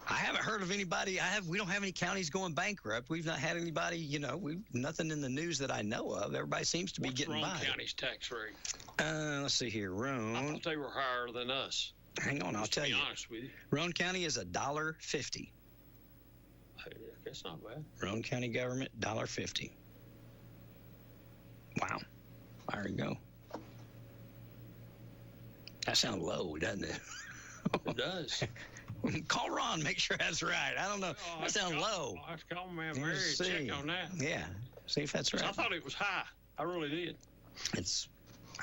I haven't heard of anybody. We don't have any counties going bankrupt. We've not had anybody, nothing in the news that I know of. Everybody seems to be getting by. What's Roane County's tax rate? Let's see here. Roane. I thought they were higher than us. Hang on, I'll tell you. To be honest with you. Roane County is $1.50. That's not bad. Roane County government, $1.50. Wow. There you go. That sounds low, doesn't it? It does. Call Ron, make sure that's right. I don't know. That sounds low. I have to call man Mary and check on that. Yeah, see if that's right. I thought it was high. I really did.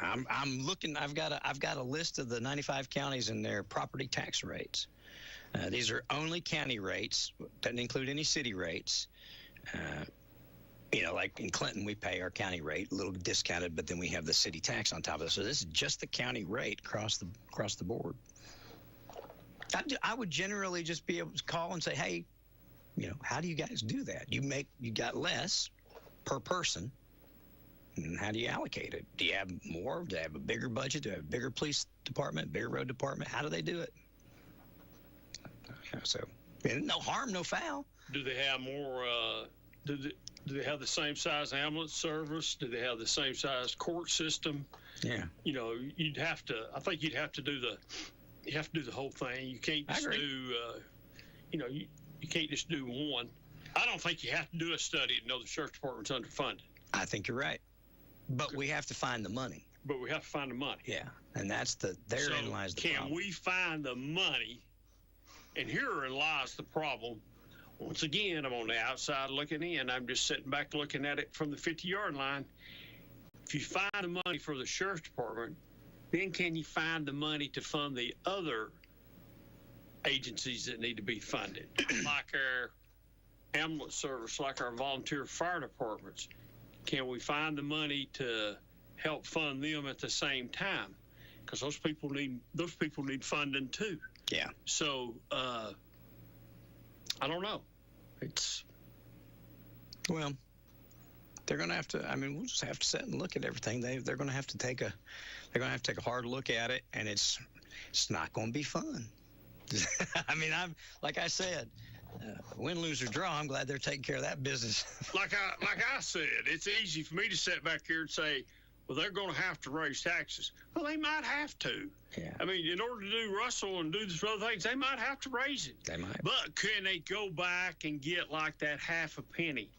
I'm looking. I've got a list of the 95 counties and their property tax rates. These are only county rates. Doesn't include any city rates. Like in Clinton, we pay our county rate, a little discounted, but then we have the city tax on top of it. So this is just the county rate across the board. I would generally just be able to call and say, hey, how do you guys do that? You got less per person. And how do you allocate it? Do you have more? Do you have a bigger budget? Do you have a bigger police department, bigger road department? How do they do it? So, no harm, no foul. Do they have more? Do they have the same size ambulance service? Do they have the same size court system? Yeah. You'd have to. I think you'd have to do the. You have to do the whole thing. You can't just do. You can't just do one. I don't think you have to do a study to know the sheriff's department's underfunded. I think you're right, but we have to find the money. Yeah, and therein lies the problem. Can we find the money? And herein lies the problem. Once again, I'm on the outside looking in. I'm just sitting back looking at it from the 50-yard line. If you find the money for the sheriff's department, then can you find the money to fund the other agencies that need to be funded, like our ambulance service, like our volunteer fire departments? Can we find the money to help fund them at the same time? Because those people need funding too. Yeah. So, I don't know. They're going to have to. We'll just have to sit and look at everything. They're going to have to take a hard look at it, and it's not going to be fun. I'm like I said, win, lose, or draw. I'm glad they're taking care of that business. like I said, it's easy for me to sit back here and say, well, they're going to have to raise taxes. Well, they might have to. Yeah. In order to do Russell and do these other things, they might have to raise it. They might. But can they go back and get like that half a penny?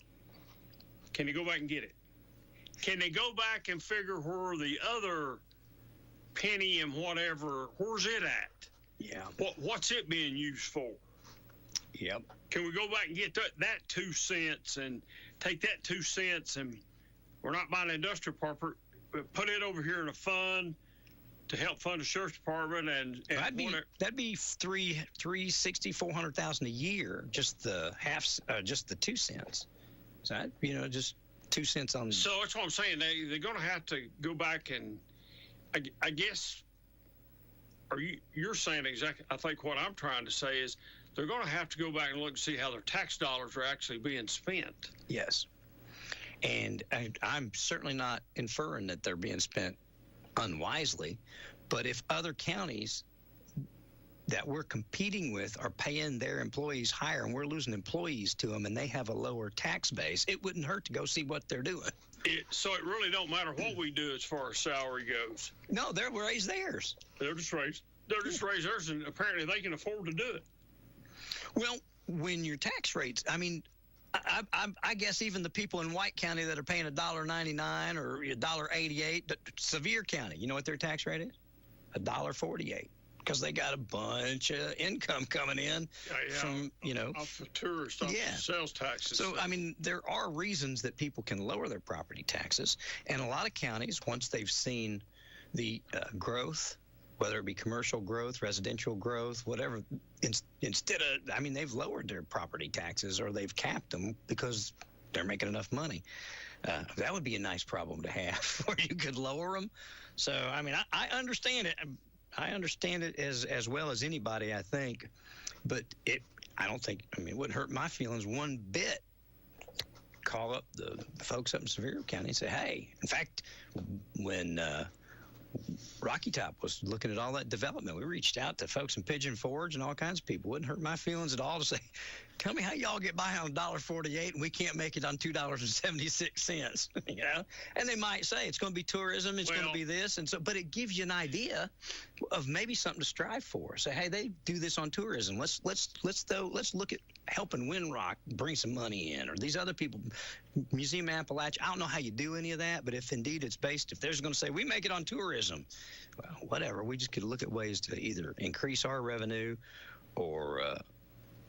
Can they go back and get it? Can they go back and figure where the other penny and whatever, where's it at? Yeah. What's it being used for? Yep. Can we go back and get that 2 cents and take that 2 cents and we're not buying an industrial property, put it over here in a fund to help fund the sheriff's department and that'd be $360,000-$400,000 a year, just the 2 cents. So that, just 2 cents on. So that's what I'm saying. They're going to have to go back and I guess. Or you're saying exactly. I think what I'm trying to say is they're going to have to go back and look and see how their tax dollars are actually being spent. Yes. And I'm certainly not inferring that they're being spent unwisely, but if other counties that we're competing with are paying their employees higher, and we're losing employees to them, and they have a lower tax base, it wouldn't hurt to go see what they're doing. So it really don't matter what we do as far as salary goes. No, they'll raise theirs. They'll just raise theirs, and apparently they can afford to do it. Well, when your tax rates, I mean, I guess even the people in White County that are paying $1.99 or $1.88, Sevier County, you know what their tax rate is? $1.48, because they got a bunch of income coming in from, off the tourists, off the sales taxes. So, I mean, there are reasons that people can lower their property taxes, and a lot of counties, once they've seen the growth, whether it be commercial growth, residential growth, whatever, instead of, I mean, they've lowered their property taxes or they've capped them because they're making enough money. That would be a nice problem to have, where you could lower them. So, I mean, I understand it. I understand it as well as anybody, I think. But I don't think, I mean, it wouldn't hurt my feelings one bit. Call up the folks up in Sevier County and say, hey, in fact, when Rocky Top was looking at all that development, we reached out to folks in Pigeon Forge and all kinds of people. Wouldn't hurt my feelings at all to say, tell me how y'all get by on $1.48 and we can't make it on $2.76, And they might say it's going to be tourism, it's going to be this, and so. But it gives you an idea of maybe something to strive for. Say, hey, they do this on tourism. Let's look at helping Windrock bring some money in, or these other people, Museum Appalachia. I don't know how you do any of that, but if indeed it's based, if there's going to say we make it on tourism, well, whatever. We just could look at ways to either increase our revenue or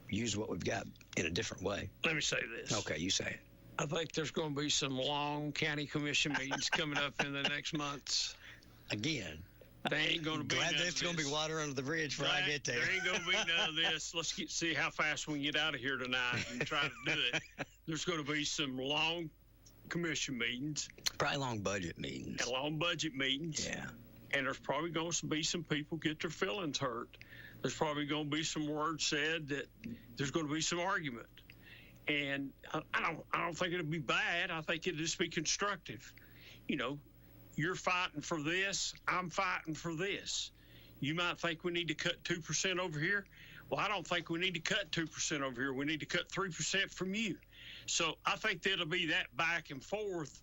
use what we've got in a different way. Let me say this. Okay, you say it. I think there's going to be some long county commission meetings coming up in the next months. Again. They ain't going to be glad there's going to be water under the bridge before I get there. There ain't going to be none of this. Let's see how fast we can get out of here tonight and try to do it. There's going to be some long commission meetings. Probably long budget meetings. And long budget meetings. Yeah. And there's probably going to be some people get their feelings hurt. There's probably going to be some words said that there's going to be some argument. And I don't think it'll be bad. I think it'll just be constructive. You're fighting for this. I'm fighting for this. You might think we need to cut 2% over here. Well, I don't think we need to cut 2% over here. We need to cut 3% from you. So I think there'll be that back and forth,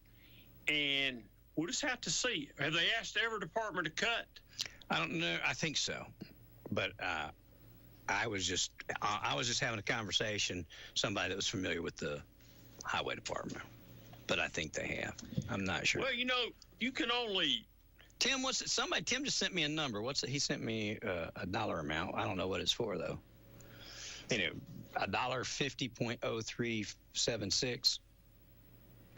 and we'll just have to see. Have they asked every department to cut? I don't know. I think so. But I was just having a conversation, somebody that was familiar with the highway department. But I think they have. I'm not sure. Well, you can only. Tim, Tim just sent me a number. He sent me a dollar amount. I don't know what it's for though. $1.50.0376.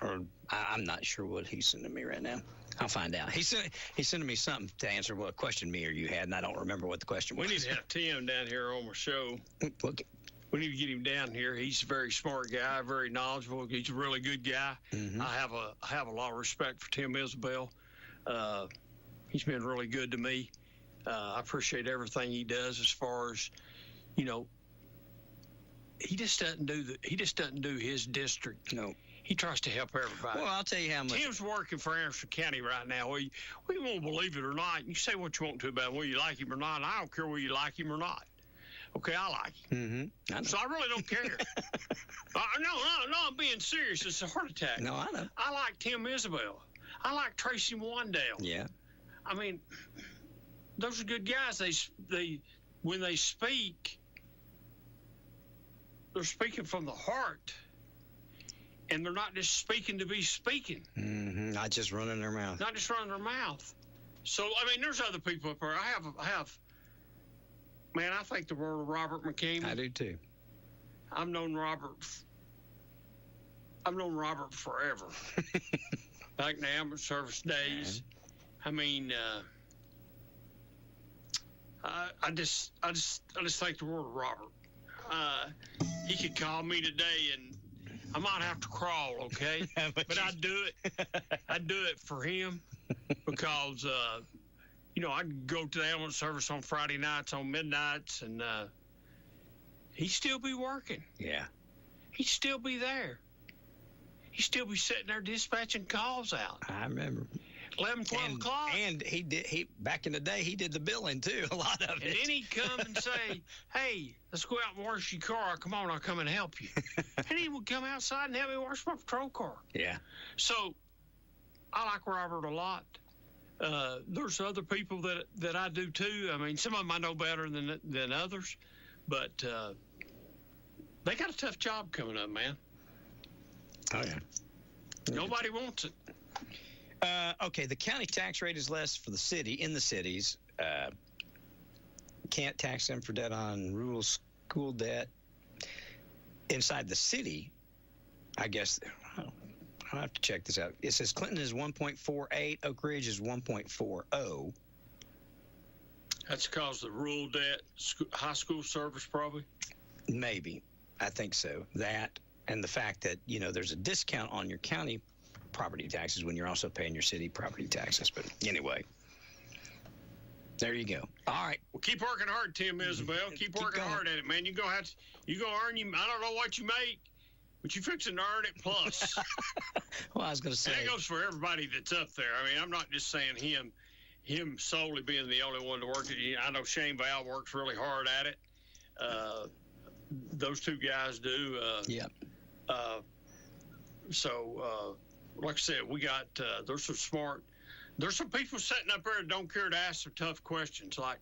Or I'm not sure what he's sending me right now. I'll find out. He's sending me something to answer what question me or you had, and I don't remember what the question was. We need to have Tim down here on our show. Okay. We need to get him down here. He's a very smart guy, very knowledgeable. He's a really good guy. Mm-hmm. I have a lot of respect for Tim Isabel. He's been really good to me. I appreciate everything he does as far as, he just doesn't do his district. No. He tries to help everybody. Well, I'll tell you how much. Tim's working for Anderson County right now. We won't believe it or not. You say what you want to about him, whether you like him or not. I don't care whether you like him or not. Okay, I like him. Mm-hmm. So I really don't care. No, I'm being serious. It's a heart attack. No, I know. I like Tim Isabel. I like Tracy Wandale. Yeah. I mean, those are good guys. They when they speak, they're speaking from the heart. And they're not just speaking to be speaking. Mm-hmm. Not just running their mouth. Not just running their mouth. So, I mean, there's other people up there. I have, man, I think the world of Robert McCamey. I do too. I've known Robert forever. Back in the ambulance service days. I mean, I just think the world of Robert. He could call me today and I might have to crawl, okay? But I'd do it. I'd do it for him because, I'd go to the ambulance service on Friday nights, on midnights, and he'd still be working. Yeah. He'd still be there. He'd still be sitting there dispatching calls out. I remember. 11, 12 o'clock. And he back in the day, he did the billing, too, a lot of it. And then he'd come and say, hey, let's go out and wash your car. Come on, I'll come and help you. And he would come outside and help me wash my patrol car. Yeah. So I like Robert a lot. There's other people that I do, too. I mean, some of them I know better than others. But they got a tough job coming up, man. Oh, yeah. Nobody wants it. Okay, the county tax rate is less for the city, in the cities. Can't tax them for debt on rural school debt. Inside the city, I guess, I'll have to check this out. It says Clinton is 1.48, Oak Ridge is 1.40. That's because the rural debt, high school service probably? Maybe. I think so. That and the fact that, there's a discount on your county property taxes when you're also paying your city property taxes. But anyway, there you go. All right. Well, keep working hard, Tim Isabel. Keep working hard at it, man. You go earn I don't know what you make, but you fixing to earn it plus. Well, I was going to say. And that goes for everybody that's up there. I mean, I'm not just saying him solely being the only one to work at it. I know Shane Val works really hard at it. Those two guys do. Yeah. So, like I said, we got, there's some people sitting up there that don't care to ask some tough questions like,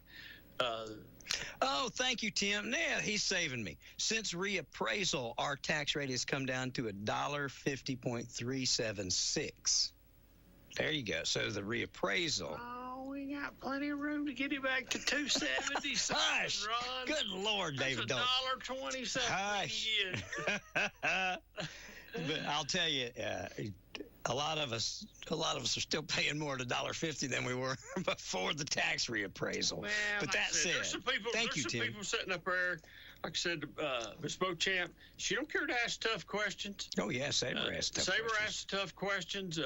oh, thank you, Tim. Yeah, he's saving me. Since reappraisal, our tax rate has come down to $1.50.376. There you go. So the reappraisal. Oh, we got plenty of room to get it back to 270. Hush! Ron. Good Lord, David. $1.27. Hush! But I'll tell you, a lot of us are still paying more at $1.50 than we were before the tax reappraisal. Well, but like that said, thank you, Tim. There's some people sitting up there, like I said, Miss Beauchamp, she don't care to ask tough questions. Oh yeah, Saber asks tough questions. Saber asks tough questions.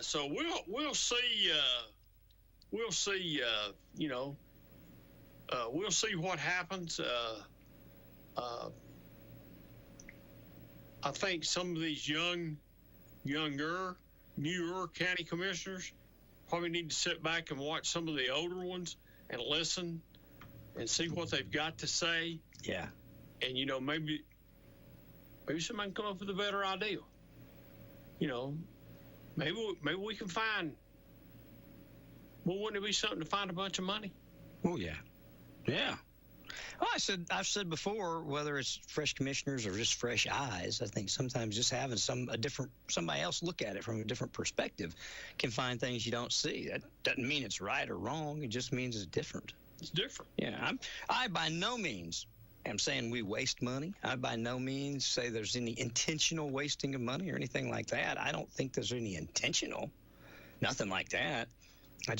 So we'll see. We'll see. We'll see what happens. I think some of these newer county commissioners probably need to sit back and watch some of the older ones and listen and see what they've got to say. Yeah. And, maybe somebody can come up with a better idea. Maybe we can find, wouldn't it be something to find a bunch of money? Oh, yeah. Yeah. Well, I've said before, whether it's fresh commissioners or just fresh eyes, I think sometimes just having somebody else look at it from a different perspective can find things you don't see. That doesn't mean it's right or wrong. It just means it's different. It's different. Yeah. I by no means am saying we waste money. I by no means say there's any intentional wasting of money or anything like that. I don't think there's any intentional, nothing like that. I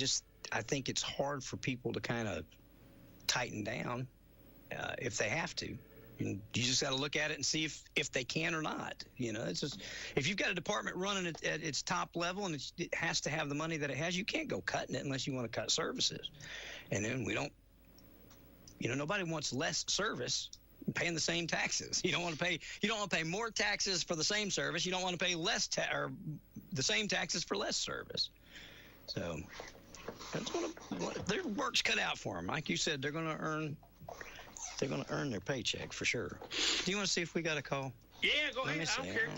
think it's hard for people to kind of tighten down if they have to. You just got to look at it and see if they can or not. It's just, if you've got a department running at its top level and it has to have the money that it has, you can't go cutting it unless you want to cut services. And then we don't, nobody wants less service paying the same taxes. You don't want to pay more taxes for the same service. You don't want to pay or the same taxes for less service. So their work's cut out for them. Like you said, they're going to earn their paycheck for sure. Do you want to see if we got a call? Yeah, go ahead. I don't care.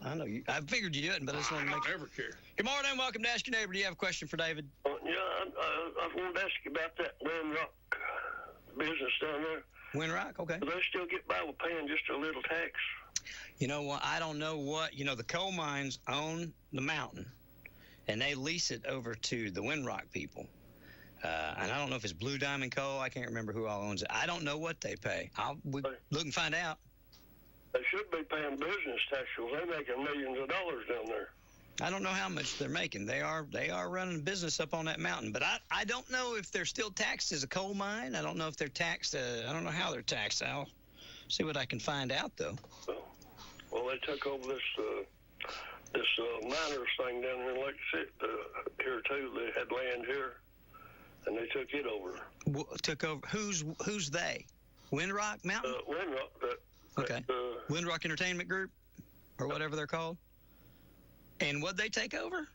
I know you. I figured you didn't, but I just want to make. I don't ever care. Good morning. Welcome to Ask Your Neighbor. Do you have a question for David? Yeah, I wanted to ask you about that Windrock business down there. Windrock, okay. Do they still get by with paying just a little tax? You know what? I don't know what. The coal mines own the mountain, and they lease it over to the Windrock people. And I don't know if it's Blue Diamond Coal. I can't remember who all owns it. I don't know what they pay. I'll look and find out. They should be paying business tax because they're making millions of dollars down there. I don't know how much they're making. They are running a business up on that mountain. But I don't know if they're still taxed as a coal mine. I don't know if they're taxed. I don't know how they're taxed. I'll see what I can find out, though. Well, they took over this miners thing down here in Lake City here, too. They had land here. And they took it over. Took over. Who's they? Windrock Mountain? Windrock. Okay. Windrock Entertainment Group, or whatever they're called. And what'd they take over?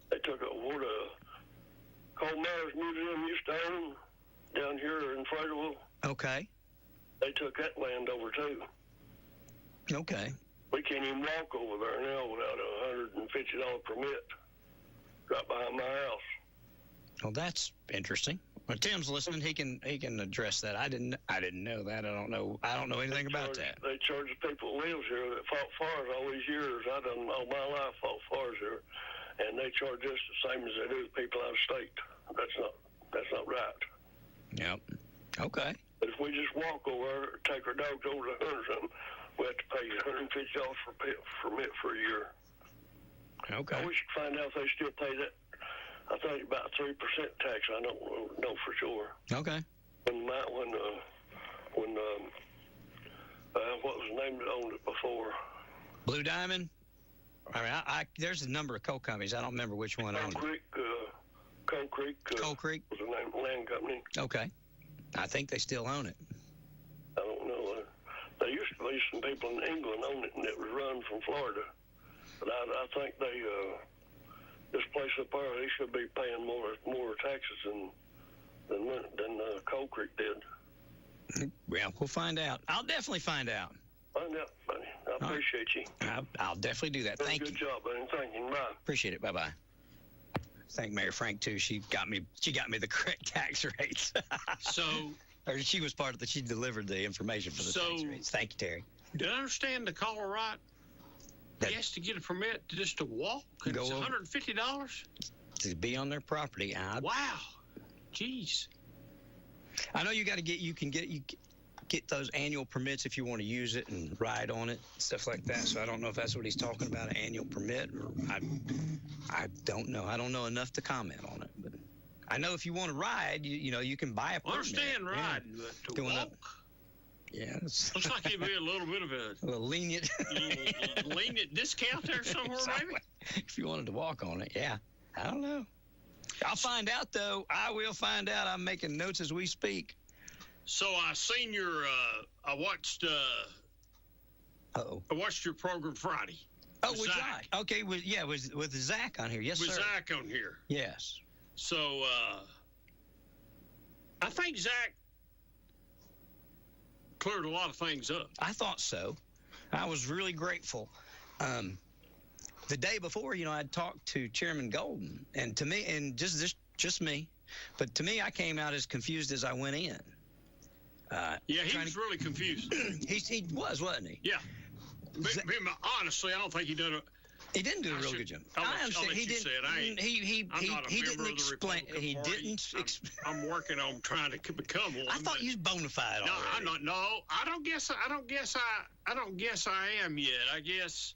They took where the Coal Miners Museum used to own down here in Fragerville. Okay. They took that land over too. Okay. We can't even walk over there now without a $150 permit right behind my house. Well, that's interesting. Well, Tim's listening. He can address that. I didn't know that. I don't know anything about that. They charge the people that lives here that fought fires all these years. I done all my life fought fires here, and they charge us the same as they do the people out of state. That's not right. Yep. Okay. But if we just walk over, take our dogs over to hunt or something, we have to pay $150 for permit for a year. Okay. We should find out if they still pay that. I think about 3% tax. I don't know for sure. Okay. When what was the name that owned it before? Blue Diamond. I mean, there's a number of coal companies. I don't remember which one owned it. Coal Creek. Coal Creek was the name of the land company. Okay. I think they still own it. I don't know. There used to be some people in England own it, and it was run from Florida. But I think they, this place up there, they should be paying more taxes than Coal Creek did. Well, we'll find out. I'll definitely find out. Find out, buddy. I appreciate you. I'll definitely do that. Thank you. Good job, buddy. Thank you. Bye. Appreciate it. Bye-bye. Thank Mayor Frank too. She got me the correct tax rates. Or she was part of she delivered the information for the tax rates. Thank you, Terry. Did I understand the caller right? He has to get a permit just to walk, and it's $150 to be on their property. Wow, jeez. I know you can get those annual permits if you want to use it and ride on it, stuff like that. So I don't know if that's what he's talking about, an annual permit, or I don't know. I don't know enough to comment on it, but I know if you want to ride, you can buy a permit. I understand riding, but to walk. Yeah. Looks like it'd be a little bit of a little lenient discount there somewhere, maybe. If you wanted to walk on it, yeah. I don't know. I'll find out, though. I will find out. I'm making notes as we speak. So I seen I watched your program Friday. Oh, with Zach. Okay, with Zach on here. Yes, sir. With Zach on here. Yes. So I think Zach cleared a lot of things up. I thought so. I was really grateful. The day before, I'd talked to Chairman Golden, and to me, and just me, but to me, I came out as confused as I went in. He was really confused. He was, wasn't he? Yeah. Honestly, I don't think he did it. He didn't do a real good job. I understand. He didn't. He didn't explain. He didn't. I'm working on trying to become one. I thought you was bona fide. No, I'm not. No, I don't guess I am yet. I guess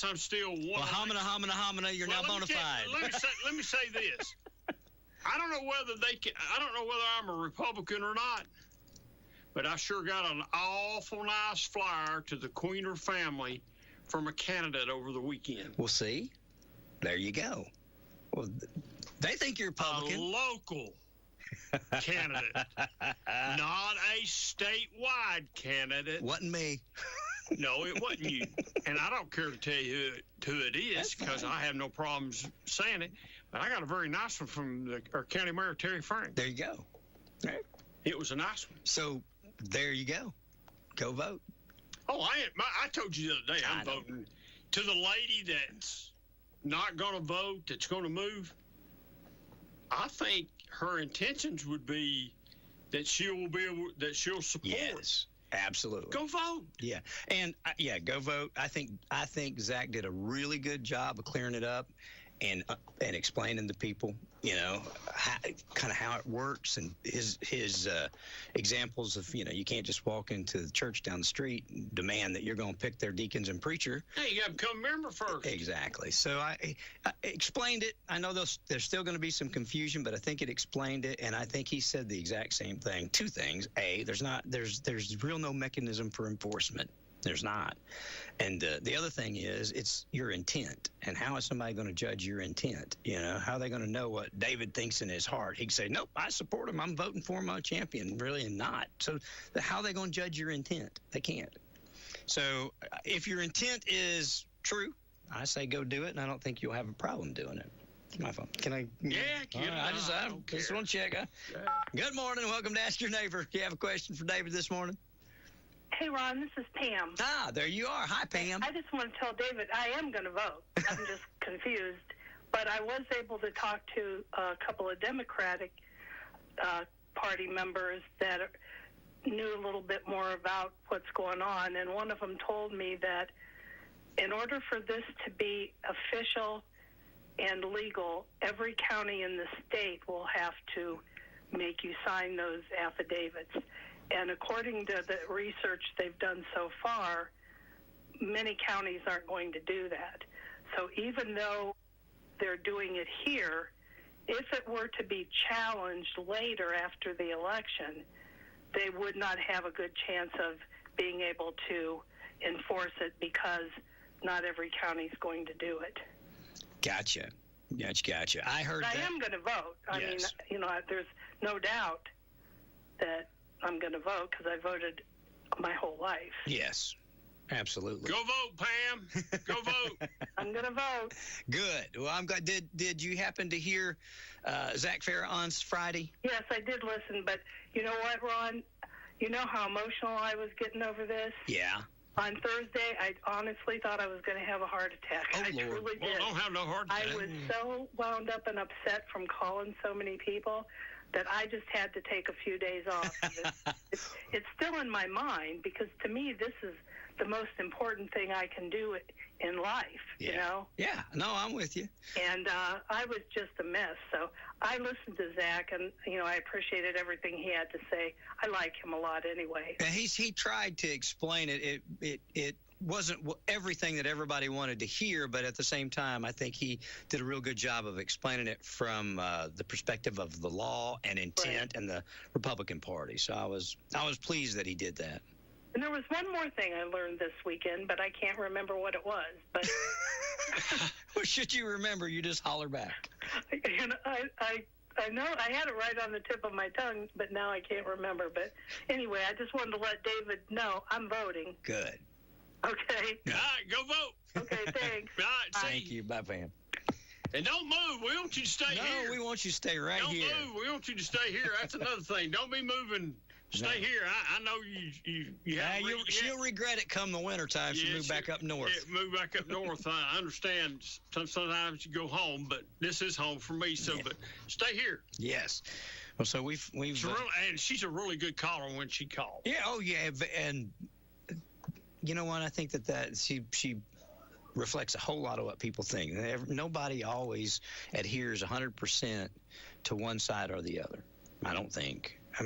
I'm still one. Well, homina. You're now bona fide. Let me say this. I don't know whether I'm a Republican or not, but I sure got an awful nice flyer to the Queener family from a candidate over the weekend. Well, see, there you go. Well, they think you're Republican. A local candidate, not a statewide candidate. Wasn't me. No, it wasn't you. And I don't care to tell you who it is because I have no problems saying it. But I got a very nice one from our county mayor, Terry Frank. There you go. Right. It was a nice one. So there you go. Go vote. Oh, I told you the other day I'm voting. To the lady that's not going to vote, that's going to move, I think her intentions would be that she'll support. Yes, absolutely. Go vote. Yeah, and go vote. I think Zach did a really good job of clearing it up and explaining to people, how it works, and his examples of, you can't just walk into the church down the street and demand that you're going to pick their deacons and preacher. Hey, you got to become a member first. Exactly. So I explained it. I know there's still going to be some confusion, but I think it explained it, and I think he said the exact same thing. Two things: A, there's real no mechanism for enforcement. There's not. And the other thing is, it's your intent. And how is somebody going to judge your intent? How are they going to know what David thinks in his heart? He can say, nope, I support him. I'm voting for him, I'm a champion. Really, and not. So how are they going to judge your intent? They can't. So if your intent is true, I say go do it, and I don't think you'll have a problem doing it. It's my phone. Can I? Yeah, can I just want to check. Good morning. Welcome to Ask Your Neighbor. Do you have a question for David this morning? Hey, Ron, this is Pam. There you are. Hi, Pam. I just want to tell David I am going to vote. I'm just confused. But I was able to talk to a couple of Democratic Party members that knew a little bit more about what's going on, and one of them told me that in order for this to be official and legal, every county in the state will have to make you sign those affidavits. And according to the research they've done so far, many counties aren't going to do that. So even though they're doing it here, if it were to be challenged later after the election, they would not have a good chance of being able to enforce it because not every county is going to do it. Gotcha. I heard that. I am going to vote. I mean, there's no doubt that I'm going to vote because I voted my whole life. Yes, absolutely. Go vote, Pam. Go vote. I'm going to vote. Good. Well, I'm glad. Did you happen to hear Zach Farah on Friday? Yes, I did listen, but you know what, Ron? You know how emotional I was getting over this? Yeah. On Thursday, I honestly thought I was going to have a heart attack. Oh, I Lord. truly did. Well, don't have no heart attack. I was so wound up and upset from calling so many people that I just had to take a few days off. It's still in my mind because to me this is the most important thing I can do in life, you know? Yeah, no, I'm with you. And I was just a mess. So I listened to Zach, and, I appreciated everything he had to say. I like him a lot anyway. And he tried to explain it. It wasn't everything that everybody wanted to hear, but at the same time, I think he did a real good job of explaining it from the perspective of the law and intent and the Republican Party. So I was pleased that he did that. And there was one more thing I learned this weekend, but I can't remember what it was. But well, should you remember, you just holler back. And I know I had it right on the tip of my tongue, but now I can't remember. But anyway, I just wanted to let David know I'm voting. Good. Okay. All right, go vote. Okay, thanks. All right, Thank you. Bye, Pam. And don't move. We want you to stay here. No, we want you to stay right here. Don't move. We want you to stay here. That's another thing. Don't be moving. Stay here. I know you have. She'll regret it come the wintertime. She'll move back up north. Yeah, move back up north. I understand. Sometimes you go home, but this is home for me. So, but stay here. Yes. Well, so we've. And she's a really good caller when she calls. Yeah. Oh, yeah. And you know what? I think that she reflects a whole lot of what people think. Nobody always adheres 100% to one side or the other. I don't think. I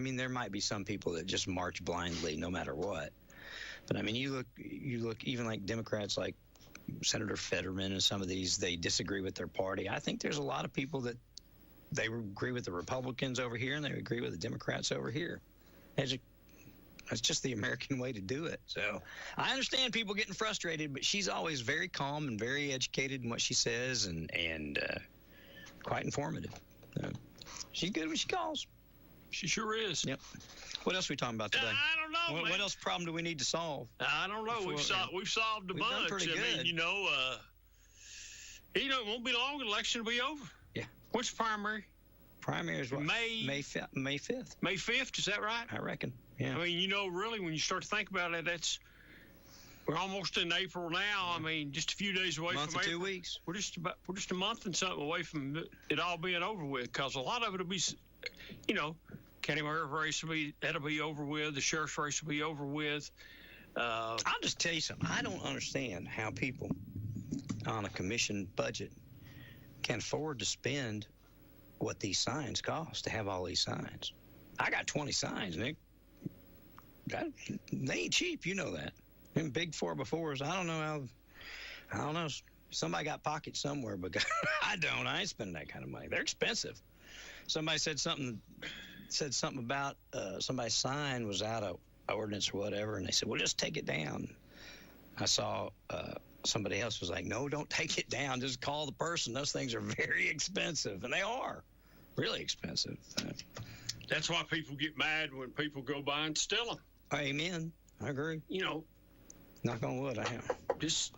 mean, there might be some people that just march blindly no matter what. But I mean, you look even like Democrats like Senator Fetterman and some of these, they disagree with their party. I think there's a lot of people that they agree with the Republicans over here and they agree with the Democrats over here. That's just the American way to do it. So I understand people getting frustrated, but she's always very calm and very educated in what she says and quite informative. She's good when she calls. She sure is. Yep. What else are we talking about today? I don't know. What else problem do we need to solve? I don't know. We've solved a bunch. Done pretty good. I mean, it won't be long. Election will be over. Yeah. What's the primary? Primary is what? May 5th. May 5th. Is that right? I reckon. Yeah. I mean, really, when you start to think about it, we're almost in April now. I mean, just a few days away from April. 2 weeks. We're just a month and something away from it all being over with, because a lot of it will be, county mayor race that'll be over with. The sheriff's race will be over with. I'll just tell you something. I don't understand how people on a commission budget can afford to spend what these signs cost to have all these signs. I got 20 signs, Nick. They ain't cheap, you know that. Them big 4x4s, I don't know. Somebody got pockets somewhere, but I don't. I ain't spending that kind of money. They're expensive. Somebody said something about somebody's sign was out of ordinance or whatever, and they said, well, just take it down. I saw somebody else was like, no, don't take it down. Just call the person. Those things are very expensive, and they are really expensive. That's why people get mad when people go by and steal them. Amen. I agree. Knock on wood, I am. Just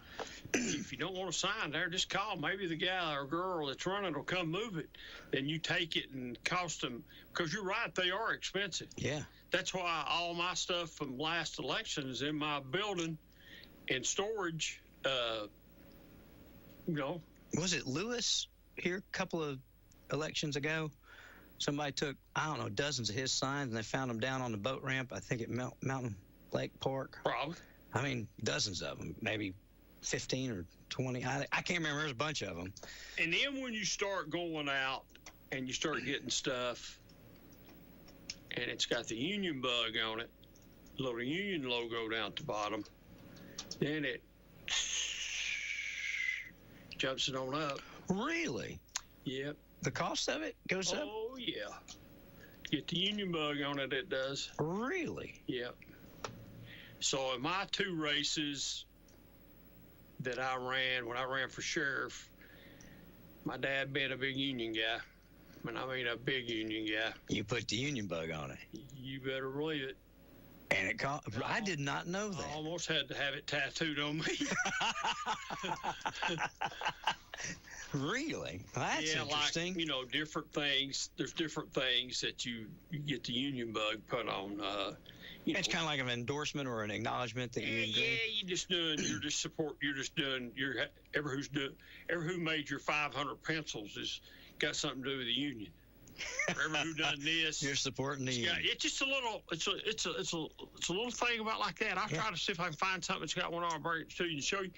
if you don't want a sign there, just call. Maybe the guy or girl that's running will come move it. Then you take it and cost them, because you're right, they are expensive. Yeah. That's why all my stuff from last election is in my building in storage. Was it Lewis here a couple of elections ago? Somebody took, I don't know, dozens of his signs, and they found them down on the boat ramp, I think at Mountain Lake Park. Probably. I mean, dozens of them, maybe 15 or 20. I can't remember. There's a bunch of them. And then when you start going out and you start getting stuff, and it's got the Union bug on it, little Union logo down at the bottom, then it jumps it on up. Really? Yep. The cost of it goes up? Oh, yeah. Get the Union bug on it, it does. Really? Yep. So in my 2 races that I ran, when I ran for sheriff, my dad being a big Union guy, a big Union guy. You put the Union bug on it. You better believe it. And it cost, I did not know that. I almost had to have it tattooed on me. Really? Well, that's interesting. Like, different things. There's different things that you get the Union bug put on. It's kind of like an endorsement or an acknowledgement that you agree. Every who made your 500 pencils has got something to do with the Union. Every who done this, you're supporting the Union. It's just a little. It's a little thing about like that. I'll try to see if I can find something that's got one on. I'll bring it to you and show you.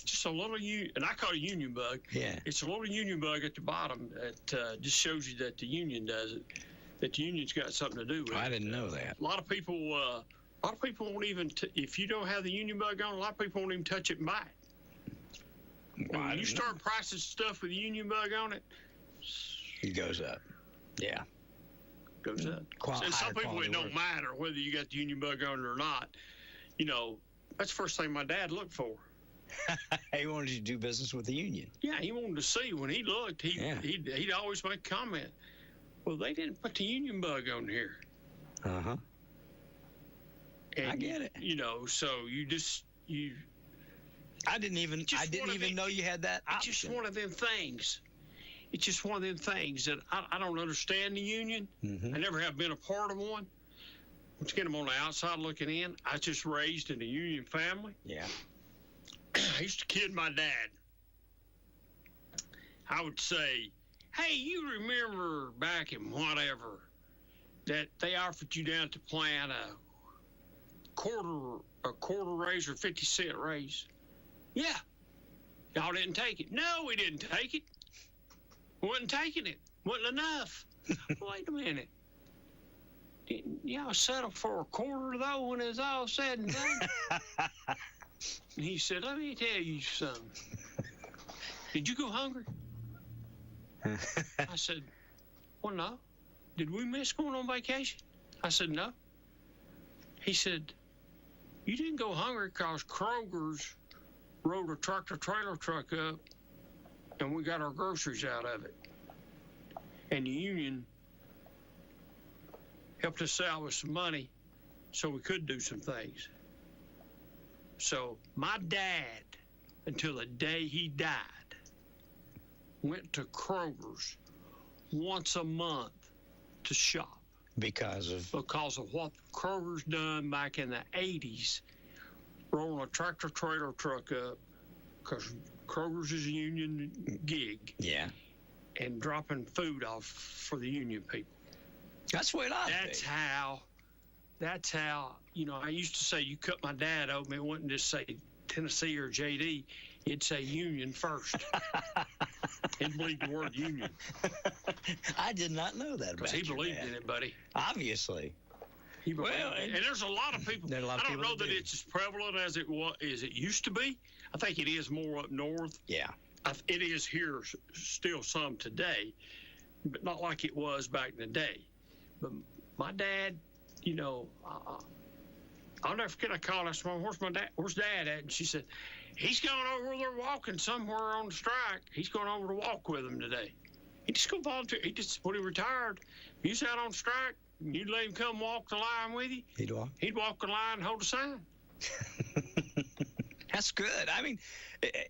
Just a little and I call it a Union bug. Yeah. It's a little Union bug at the bottom that just shows you that the Union does it. That the Union's got something to do with it. I didn't know that. A lot of people won't even. If you don't have the Union bug on, a lot of people won't even touch it and buy it. When you start pricing stuff with the Union bug on it, it goes up. Yeah. Goes up. And some people, it don't matter whether you got the Union bug on it or not. That's the first thing my dad looked for. He wanted you to do business with the Union. Yeah, he wanted to see. When he looked, he'd always make a comment. Well, they didn't put the Union bug on here. Uh-huh. And I get it. So I didn't even know you had that option. It's just one of them things. It's just one of them things that I don't understand the Union. Mm-hmm. I never have been a part of one. Once again, I'm on the outside looking in. I was just raised in a Union family. Yeah. I used to kid my dad. I would say, hey, you remember back in whatever that they offered you down at the plant a quarter raise or 50-cent raise? Yeah. Y'all didn't take it. No, we didn't take it. Wasn't taking it. Wasn't enough. Wait a minute. Didn't y'all settle for a quarter, though, when it's all said and done? And he said, let me tell you something. Did you go hungry? I said, well, no. Did we miss going on vacation? I said, no. He said, you didn't go hungry because Kroger's rode a tractor-trailer truck up and we got our groceries out of it. And the Union helped us out with some money so we could do some things. So my dad, until the day he died, went to Kroger's once a month to shop. Because of what Kroger's done back in the 80s, rolling a tractor-trailer truck up, because Kroger's is a Union gig. Yeah. And dropping food off for the Union people. That's what I That's how, I used to say, you cut my dad open, it wouldn't just say Tennessee or JD, it'd say Union first. He'd believe the word Union. I did not know that about because he believed in it, buddy. Obviously. And there's a lot of people. I don't know that it's as prevalent as it used to be. I think it is more up north. Yeah. It is here still some today, but not like it was back in the day. But my dad, I'll never forget. I called. I said, where's Dad at? And she said, he's going over there walking somewhere on the strike. He's going over to walk with him today. He just go volunteer. When he retired, he was out on strike. You'd let him come walk the line with you. He'd walk? He'd walk the line and hold a sign. That's good. I mean,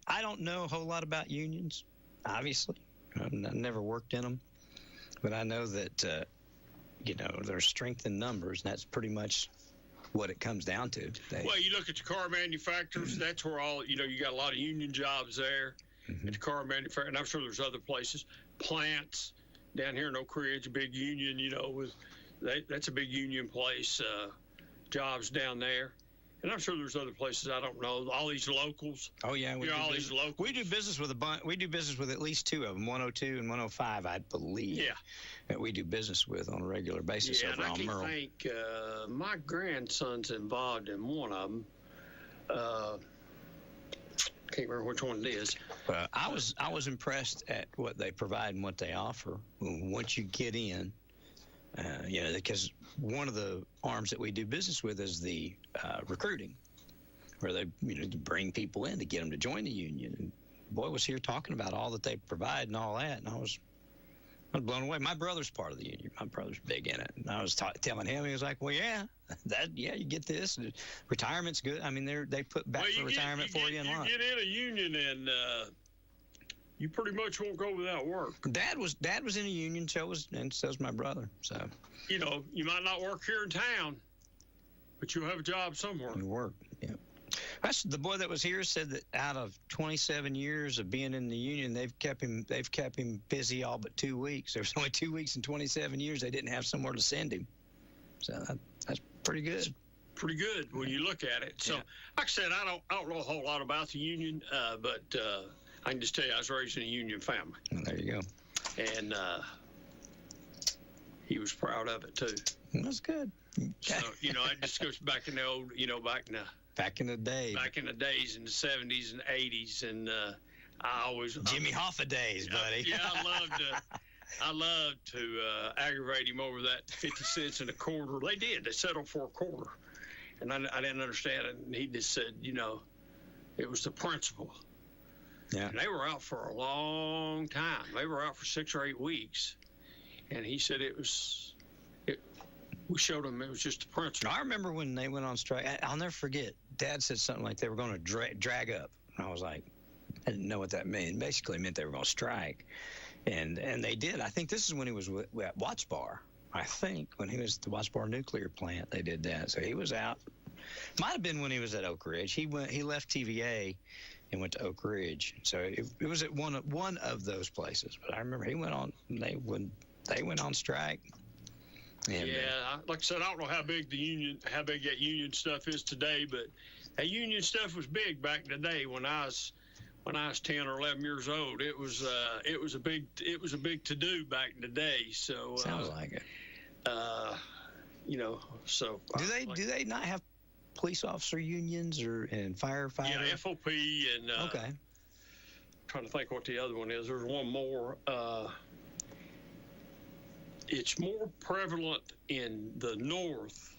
I don't know a whole lot about unions, obviously. I've never worked in them. But I know that, there's strength in numbers, and that's pretty much what it comes down to. Well, you look at the car manufacturers, that's where you got a lot of union jobs there at the car manufacturer, and I'm sure there's other places. Plants down here in Oak Ridge, a big union, that's a big union place, jobs down there. And I'm sure there's other places I don't know. All these locals. Oh yeah, these locals. We do business with a bunch. We do business with at least two of them, 102 and 105, I believe. Yeah. That we do business with on a regular basis over on Merle. I think my grandson's involved in one of them. Can't remember which one it is. I was impressed at what they provide and what they offer once you get in. Because one of the arms that we do business with is the recruiting, where they bring people in to get them to join the union. And boy was here talking about all that they provide and all that, and I was blown away. My brother's part of the union. My brother's big in it, and I was telling him, he was like, "Well, you get this. Retirement's good. I mean, they put back for retirement for you and lot." You get in a union and. You pretty much won't go without work. Dad was in a union, and so's my brother. So, you might not work here in town, but you'll have a job somewhere. You work, yeah. That's the boy that was here said that out of 27 years of being in the union, they've kept him busy all but 2 weeks. There was only 2 weeks in 27 years they didn't have somewhere to send him. So that's pretty good. It's pretty good when you look at it. So, like I said, I don't know a whole lot about the union, but. I can just tell you, I was raised in a union family. Well, there you go. And he was proud of it, too. That's good. So, it just goes back in the old, back in the day. Back in the days, in the 70s and 80s. And I always... Jimmy Hoffa days, buddy. I loved to aggravate him over that 50 cents and a quarter. They did. They settled for a quarter. And I didn't understand it. And he just said, it was the principle. Yeah. And they were out for a long time. They were out for 6 or 8 weeks. And he said we showed them it was just a principle. I remember when they went on strike. I'll never forget. Dad said something like they were going to drag up. And I was like, I didn't know what that meant. Basically, it meant they were going to strike. And they did. I think this is when he was at Watts Bar. I think when he was at the Watts Bar nuclear plant, they did that. So he was out. Might have been when he was at Oak Ridge. He left TVA and went to Oak Ridge. So it was at one of those places. But I remember he went on. They went on strike. And, like I said, I don't know how big that union stuff is today, but that union stuff was big back in the day when I was 10 or 11 years old. It was a big to do back in the day. So sounds like it. So do they not have police officer unions and firefighter? Yeah, FOP and okay. Trying to think what the other one is. There's one more. It's more prevalent in the north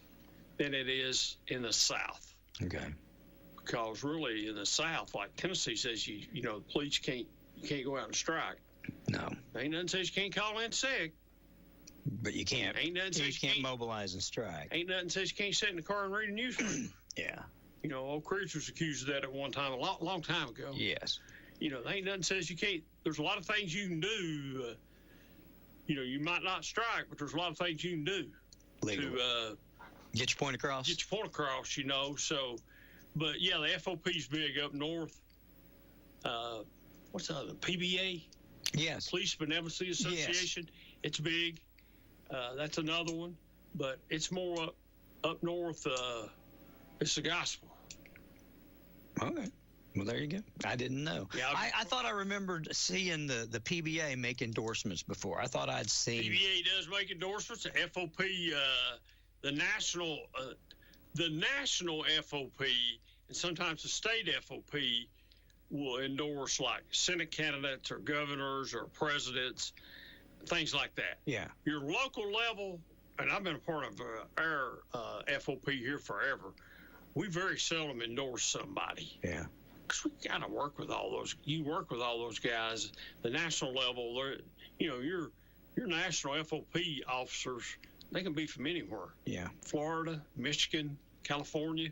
than it is in the south. Okay. Because really in the south, like Tennessee says, the police can't go out and strike. No. Ain't nothing says you can't call in sick. But you can't. Ain't nothing says you can't mobilize and strike. Ain't nothing says you can't sit in the car and read a newspaper. Yeah. Old Ridge was accused of that at one time, a long time ago. Yes. There ain't nothing says you can't. There's a lot of things you can do. You might not strike, but there's a lot of things you can do legally to get your point across. So, but yeah, the FOP's big up north. What's the other? PBA? Yes. Police Benevolence Association. Yes. It's big. That's another one, but it's more up north. It's the gospel. Okay. Well, there you go. I didn't know. Yeah, I thought I remembered seeing the PBA make endorsements before. I thought I'd seen. PBA does make endorsements. The FOP, the national FOP, and sometimes the state FOP will endorse like Senate candidates or governors or presidents, things like that. Yeah. Your local level, and I've been a part of our FOP here forever. We very seldom endorse somebody. Yeah. Because we got to work with all those. You work with all those guys. The national level, your national FOP officers, they can be from anywhere. Yeah. Florida, Michigan, California.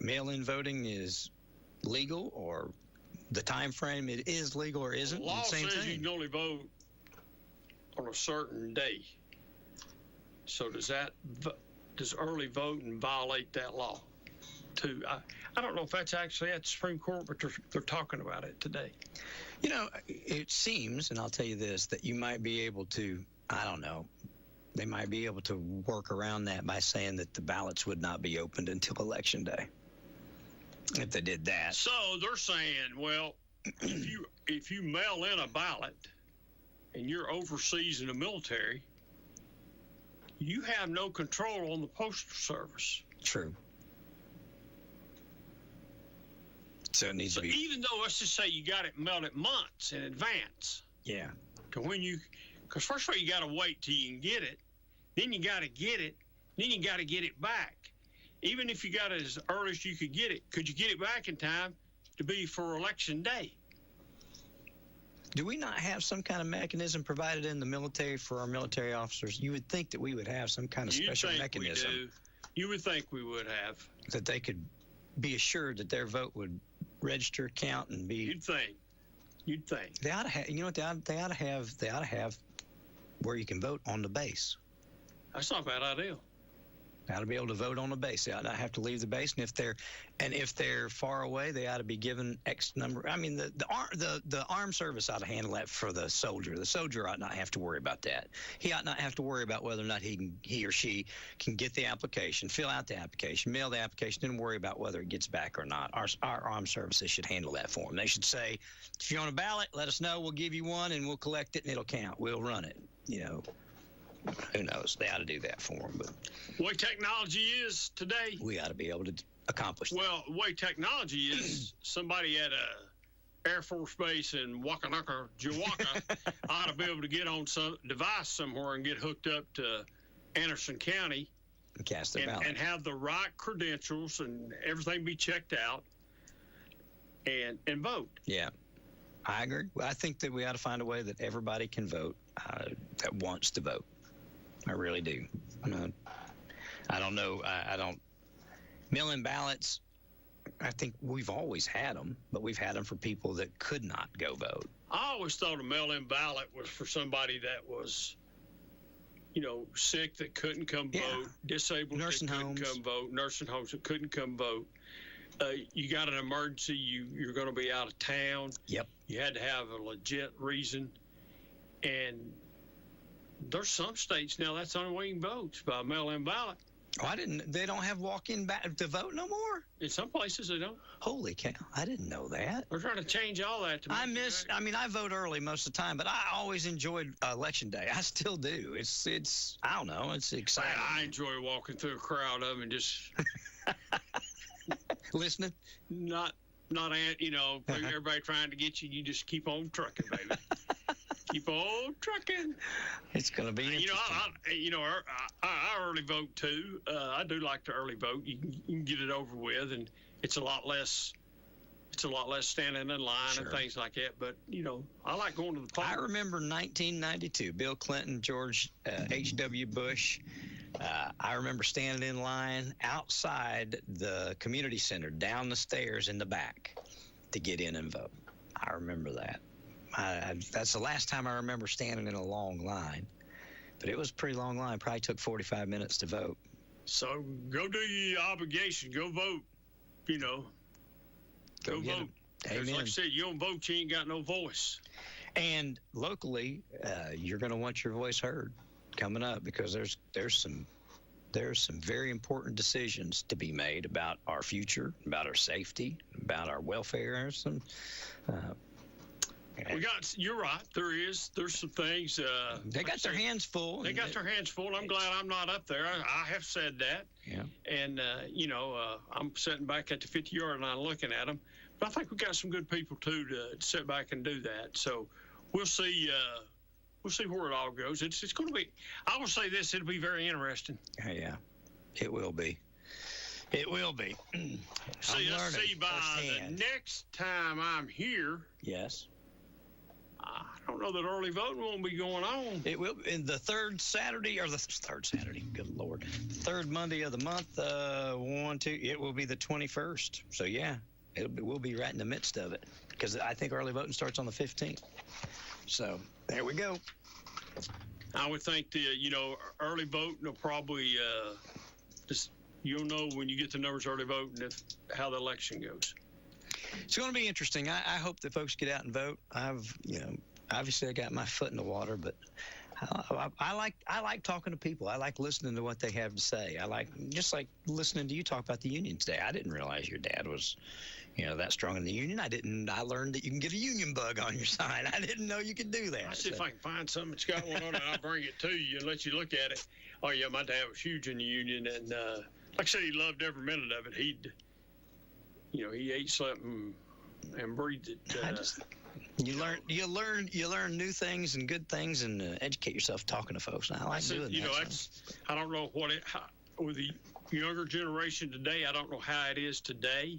mail-in voting is legal, or the time frame it is legal or isn't? The law same says thing. you can only vote on a certain day. So does early voting violate that law too? I don't know if that's actually at the Supreme Court, but they're talking about it today. You know, it seems, and I'll tell you this, that you might be able to, I don't know, they might be able to work around that by saying that the ballots would not be opened until Election Day. If they did that. So they're saying, well, if you mail in a ballot and you're overseas in the military, you have no control on the Postal Service. True. So it needs to be. Even though, let's just say you got it mailed at months in advance. Yeah. Because first of all, you got to wait till you can get it. Then you got to get it. Then you got to get it back. Even if you got it as early as you could get it, could you get it back in time to be for Election Day? Do we not have some kind of mechanism provided in the military for our military officers? You would think that we would have some kind of special mechanism. We do. You would think we would have. That they could be assured that their vote would register, count, and be. You'd think. They ought to have. You know what they ought to have? They ought to have where you can vote on the base. That's not a bad idea. They ought to be able to vote on the base. They ought not have to leave the base. And if they're far away, they ought to be given X number. I mean, the armed service ought to handle that for the soldier. The soldier ought not have to worry about that. He ought not have to worry about whether or not he or she can get the application, fill out the application, mail the application, then worry about whether it gets back or not. Our armed services should handle that for them. They should say, if you're on a ballot, let us know. We'll give you one, and we'll collect it, and it'll count. We'll run it. You know. Who knows? They ought to do that for them. But the way technology is today, we ought to be able to accomplish that. Well, the way technology is, somebody at a Air Force Base in Wakanaka, Jawaka, ought to be able to get on some device somewhere and get hooked up to Anderson County and cast their ballot and have the right credentials and everything be checked out and vote. Yeah, I agree. Well, I think that we ought to find a way that everybody can vote that wants to vote. I really do. I don't know. I don't. Mail-in ballots, I think we've always had them, but we've had them for people that could not go vote. I always thought a mail-in ballot was for somebody that was, sick that couldn't come vote, disabled nursing that couldn't homes. come vote, nursing homes that couldn't come vote. You got an emergency, you're going to be out of town. Yep. You had to have a legit reason. And there's some states now that's the only way you can vote, by mail-in ballot. Oh, they don't have walk-in to vote no more? In some places they don't. Holy cow, I didn't know that. They're trying to change all that. I vote early most of the time, but I always enjoyed Election Day. I still do. It's I don't know, it's exciting. I enjoy walking through a crowd of them and just listening. Not everybody trying to get you. You just keep on trucking, baby. Keep on trucking. It's going to be interesting. I early vote too. I do like to early vote. You can get it over with, and it's a lot less standing in line and things like that. But I like going to the polls. I remember 1992, Bill Clinton, George H.W. Bush. I remember standing in line outside the community center, down the stairs in the back, to get in and vote. I remember that. That's the last time I remember standing in a long line, but it was a pretty long line. Probably took 45 minutes to vote. So go do your obligation. Go vote. Go vote. Amen. Like I said, you don't vote, you ain't got no voice. And locally, you're going to want your voice heard coming up, because there's some very important decisions to be made about our future, about our safety, about our welfare. You're right. There's some things. They got their hands full. They got their hands full. I'm glad I'm not up there. I have said that. Yeah. And, I'm sitting back at the 50-yard line looking at them. But I think we got some good people, too, to sit back and do that. So we'll see. We'll see where it all goes. It's going to be, I will say this, it'll be very interesting. Yeah, it will be. It will be. Let's see, by the next time I'm here. Yes. I don't know that early voting won't be going on. It will in the third Saturday, good Lord, third Monday of the month. 1, 2. It will be the 21st. So yeah, we'll be right in the midst of it because I think early voting starts on the 15th. So there we go. I would think the early voting will probably just you'll know when you get the numbers early voting how the election goes. It's going to be interesting. I hope that folks get out and vote. Obviously I got my foot in the water, but I like talking to people. I like listening to what they have to say. I like listening to you talk about the union today. I didn't realize your dad was, that strong in the union. I learned that you can get a union bug on your sign. I didn't know you could do that. I'll see if I can find something that's got one on it. I'll bring it to you and let you look at it. Oh yeah, my dad was huge in the union, and like I said, he loved every minute of it. He ate, slept, and breathed it. You learn new things and good things, and educate yourself talking to folks. And I like doing that. I don't know with the younger generation today. I don't know how it is today,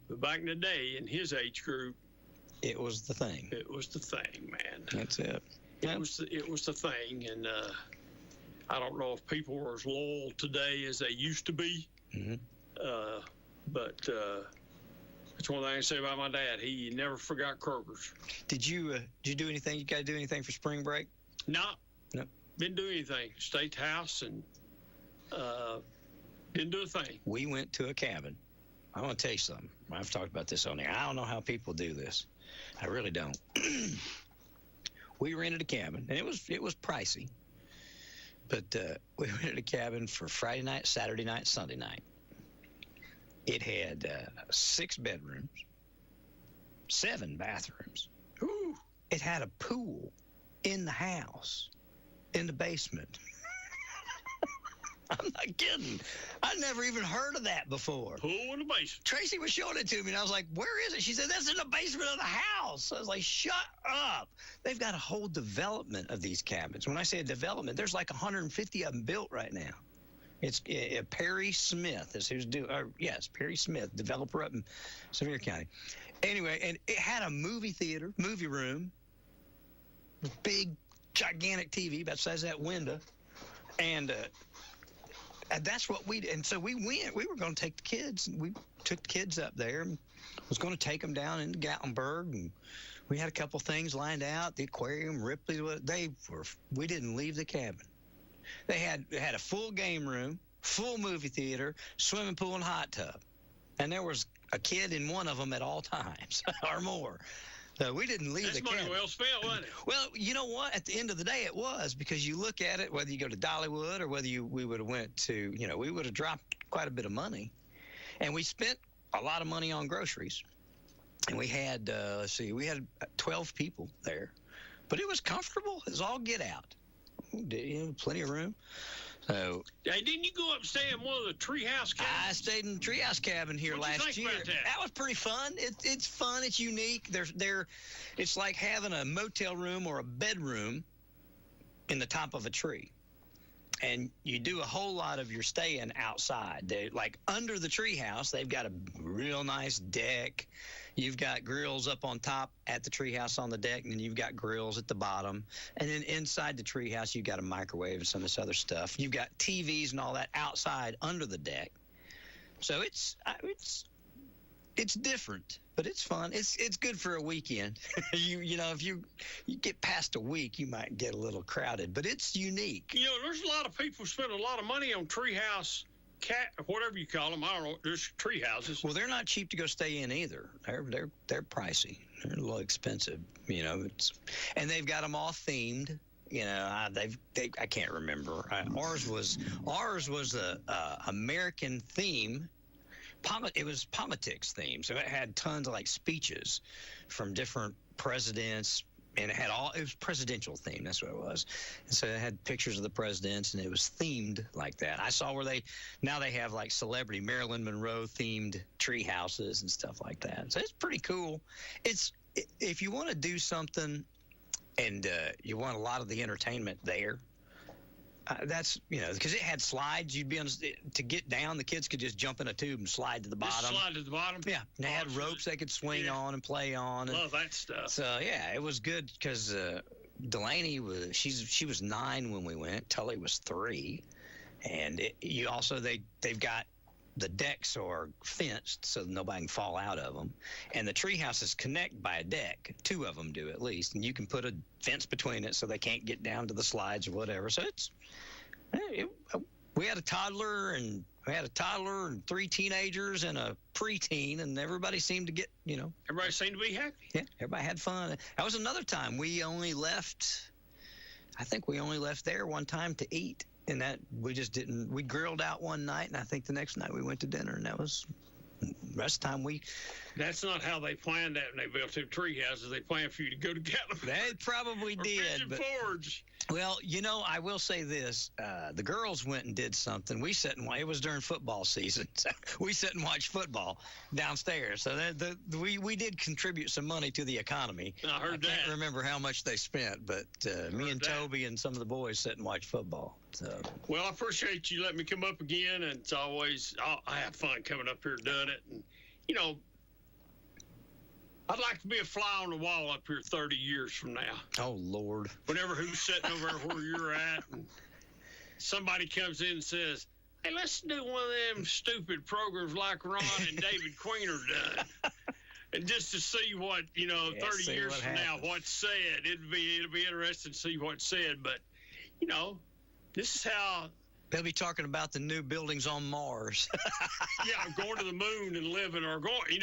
but back in the day, in his age group, it was the thing. It was the thing, man. That's it. It was the thing, and I don't know if people are as loyal today as they used to be. But that's one thing I can say about my dad. He never forgot Kroger's. Did you do anything? You got to do anything for spring break? No. Nope. Didn't do anything. Stayed at the house and didn't do a thing. We went to a cabin. I want to tell you something. I've talked about this on there. I don't know how people do this. I really don't. We rented a cabin, and it was pricey. But we rented a cabin for Friday night, Saturday night, Sunday night. It had 6 bedrooms, 7 bathrooms. Ooh. It had a pool in the house, in the basement. I'm not kidding. I never even heard of that before. Pool in the basement. Tracy was showing it to me, and I was like, where is it? She said, that's in the basement of the house. I was like, shut up. They've got a whole development of these cabins. When I say a development, there's like 150 of them built right now. It's Perry Smith is who's yes, Perry Smith, developer up in Sevier County. Anyway, and it had a movie theater, movie room, big, gigantic TV about the size of that window, and that's what we did. And so we went. We were going to take the kids. And we took the kids up there and was going to take them down into Gatlinburg. And we had a couple things lined out, the aquarium, Ripley's. We didn't leave the cabin. They had a full game room, full movie theater, swimming pool, and hot tub. And there was a kid in one of them at all times or more. So we didn't leave the cabin. That's money well spent, wasn't it? Well, you know what? At the end of the day, it was, because you look at it, whether you go to Dollywood or whether we would have went to, we would have dropped quite a bit of money. And we spent a lot of money on groceries. And we had, we had 12 people there. But it was comfortable. It was all get out. Plenty of room. So, hey, didn't you go up and stay in one of the treehouse cabins? I stayed in the treehouse cabin here last year. That was pretty fun. It's fun. It's unique. It's like having a motel room or a bedroom in the top of a tree. And you do a whole lot of your staying outside. Like under the treehouse, they've got a real nice deck. You've got grills up on top at the treehouse on the deck, and then you've got grills at the bottom. And then inside the treehouse, you've got a microwave and some of this other stuff. You've got TVs and all that outside under the deck. So it's different, but it's fun. It's good for a weekend. If you get past a week, you might get a little crowded, but it's unique. There's a lot of people spend a lot of money on treehouse, whatever you call them. I don't know. There's tree houses. Well, they're not cheap to go stay in either. They're pricey. They're a little expensive. And they've got them all themed. I can't remember. Ours was a American theme. It was politics theme, so it had tons of speeches from different presidents, and it was presidential theme. That's what it was. And so it had pictures of the presidents, and it was themed like that. I saw where they have celebrity Marilyn Monroe themed tree houses and stuff like that. So it's pretty cool. If you want to do something and you want a lot of the entertainment there, that's, because it had slides. You'd be to get down, the kids could just jump in a tube and slide to the bottom. Just slide to the bottom? Yeah. And they had ropes they could swing on and play on. Love that stuff. So, yeah, it was good because Delaney she was 9 when we went. Tully was 3. And they've got the decks are fenced so nobody can fall out of them. And the tree houses connect by a deck. 2 of them do at least. And you can put a fence between it so they can't get down to the slides or whatever. So we had a toddler and 3 teenagers and a preteen, and everybody seemed to get, Everybody seemed to be happy. Yeah, everybody had fun. That was another time. I think we only left there one time to eat. And that we grilled out one night, and I think the next night we went to dinner, and that was the rest of the time That's not how they planned that when they built them tree houses. They planned for you to go to Gatlinburg. They probably did. Pigeon Forge. Well, I will say this. The girls went and did something. We sat and it was during football season. So we sat and watched football downstairs. So we did contribute some money to the economy. I can't remember how much they spent, but me and Toby and some of the boys sat and watched football. So. Well, I appreciate you letting me come up again, and it's always I have fun coming up here doing it. And, I'd like to be a fly on the wall up here 30 years from now. Oh, Lord. Whenever who's sitting over where you're at, and somebody comes in and says, hey, let's do one of them stupid programs like Ron and David Queen are done. And just to see what, 30 years from now, what's said. It'll be interesting to see what's said. But, this is how... They'll be talking about the new buildings on Mars. Yeah, going to the moon and living, or going, we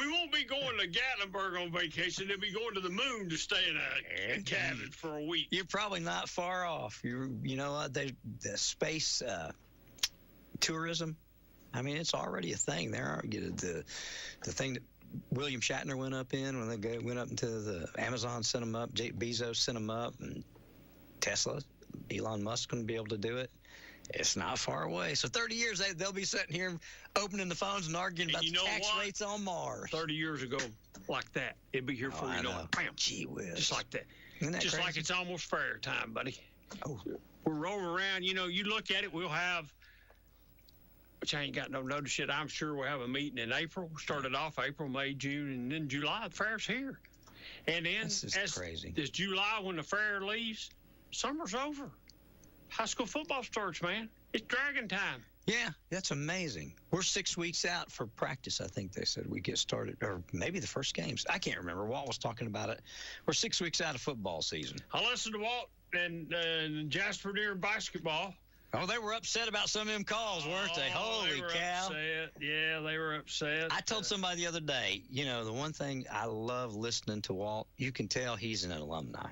won't be going to Gatlinburg on vacation. They'll be going to the moon to stay in a cabin for a week. You're probably not far off. The space tourism, I mean, it's already a thing. There are the thing that William Shatner went up in when they went up into the Amazon, sent them up, Bezos sent them up, and Tesla, Elon Musk going to be able to do it. It's not far away. So 30 years, they'll be sitting here opening the phones and arguing about the tax rates on Mars. 30 years ago, like that. It'd be here before you know it. Bam. Gee whiz. Just like that. Isn't that just crazy? like it's almost fair time, buddy. Oh. We're rolling around. You look at it, we'll have, which I ain't got no notice yet. I'm sure we'll have a meeting in April. Started off April, May, June, and then July. The fair's here. And then crazy. As July, when the fair leaves, summer's over. High school football starts, man. It's dragon time. Yeah, that's amazing. We're 6 weeks out for practice, I think they said we get started, or maybe the first games. I can't remember. Walt was talking about it. We're 6 weeks out of football season. I listened to Walt and Jasper during basketball. Oh, they were upset about some of them calls, weren't they? Holy cow. Upset. Yeah, they were upset. I told somebody the other day, the one thing I love listening to Walt, you can tell he's an alumni.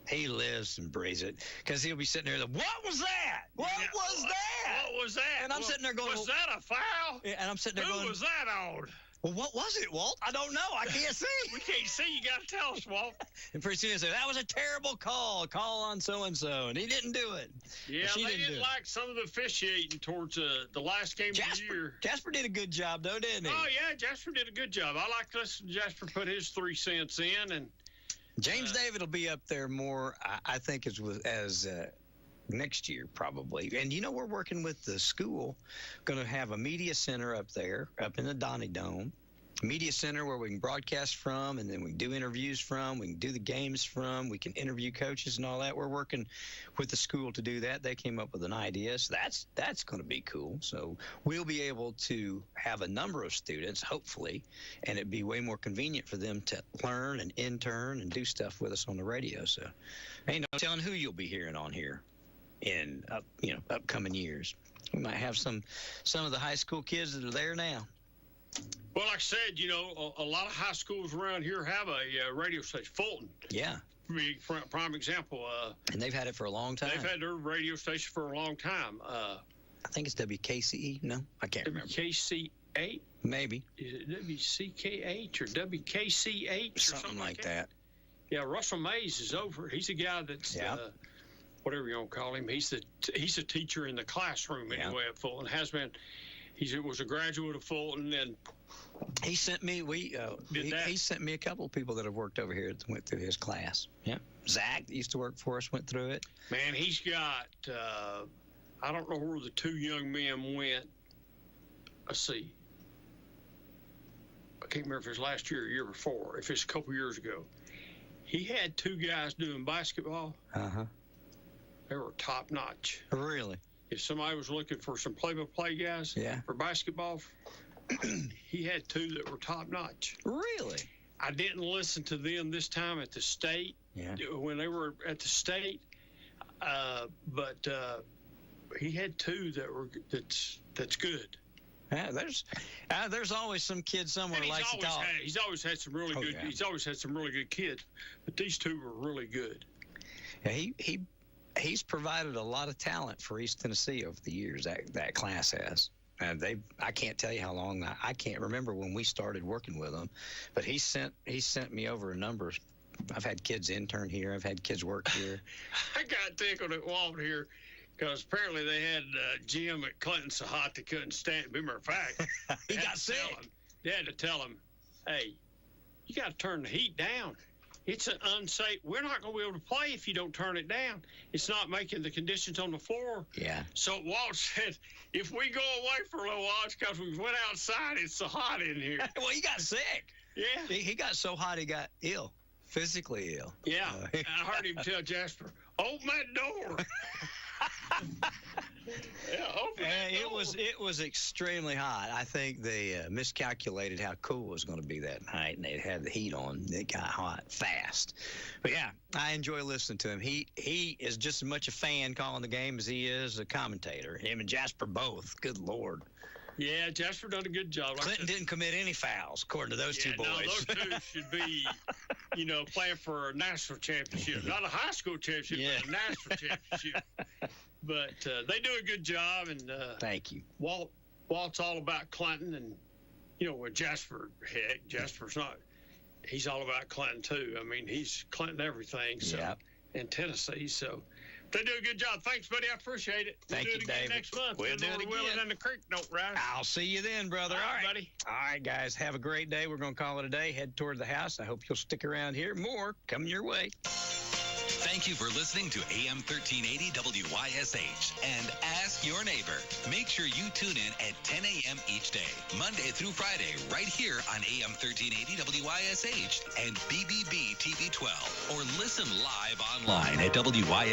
He lives and breathes it, because he'll be sitting there like, what was that? What was that? What was that? And I'm sitting there going, was that a foul? Yeah, and I'm sitting there going, who was that on? Well, what was it, Walt? I don't know. I can't see. We can't see. You got to tell us, Walt. And pretty soon he said, that was a terrible call. Call on so-and-so. And he didn't do it. Yeah, they didn't like some of the officiating towards the last game of the year. Jasper did a good job, though, didn't he? Oh, yeah, Jasper did a good job. I like to listen to Jasper put his 3 cents in. And James David will be up there more, I think, as next year probably. And we're working with the school, going to have a media center up there, up in the Donnie Dome. Media center where we can broadcast from, and then we can do interviews from, we can do the games from, we can interview coaches and all that. We're working with the school to do that. They came up with an idea, so that's going to be cool. So we'll be able to have a number of students, hopefully, and it'd be way more convenient for them to learn and intern and do stuff with us on the radio. So ain't no telling who you'll be hearing on here in upcoming years. We might have some of the high school kids that are there now. Well, like I said, a lot of high schools around here have a radio station. Fulton. Yeah. Prime example. And they've had it for a long time. They've had their radio station for a long time. I think it's WKCE. No, I can't remember. WKC8? Maybe. Is it WCKH or WKCH or something like that? Yeah, Russell Mays is over. He's a guy that's, whatever you want to call him, he's a teacher in the classroom anyway at Fulton. Has been. He was a graduate of Fulton, and he sent me. He sent me a couple of people that have worked over here that went through his class. Yeah, Zach that used to work for us went through it. Man, he's got. I don't know where the 2 young men went. Let's see. I can't remember if it was last year or year before. If it's a couple years ago, he had 2 guys doing basketball. Uh huh. They were top notch. Really? if somebody was looking for some play-by-play guys for basketball, he had 2 that were top-notch. Really? I didn't listen to them this time at the state when they were at the state, but he had 2 that were that's good. Yeah, there's always some kid somewhere likes to talk. He's always had some really good. Yeah. He's always had some really good kids, but these 2 were really good. Yeah, he's provided a lot of talent for East Tennessee over the years. That class has. I can't tell you how long. I can't remember when we started working with them, but he sent me over a number. I've had kids intern here. I've had kids work here. I got tickled at Walt here because apparently they had Jim at Clinton so hot they couldn't stand. Matter of fact, he got sick. They had to tell him, "Hey, you got to turn the heat down. It's an unsafe. We're not going to be able to play if you don't turn it down. It's not making the conditions on the floor." Yeah. So Walt said, if we go away for a little while, it's because we went outside. It's so hot in here. Well, he got sick. Yeah. He got so hot he got ill, physically ill. Yeah. I heard him tell Jasper, "Open that door." It was extremely hot. I think they miscalculated how cool it was going to be that night, and they had the heat on. It got hot fast. But yeah, I enjoy listening to him. He is just as much a fan calling the game as he is a commentator. Him and Jasper both. Good Lord. Yeah, Jasper done a good job. Clinton didn't commit any fouls, according to those 2 boys. No, those 2 should be, playing for a national championship. Not a high school championship, but a national championship. But they do a good job, and thank you. Walt's all about Clinton, and with Jasper's not. He's all about Clinton too. I mean, he's Clinton everything. So in Tennessee, so they do a good job. Thanks, buddy. I appreciate it. Thank you, David. Next month. We'll do it again. And the creek don't rise. I'll see you then, brother. All right, buddy. All right, guys. Have a great day. We're going to call it a day. Head toward the house. I hope you'll stick around here. More coming your way. Thank you for listening to AM 1380 WYSH and Ask Your Neighbor. Make sure you tune in at 10 a.m. each day, Monday through Friday, right here on AM 1380 WYSH and BBB TV 12, or listen live online at WYSH.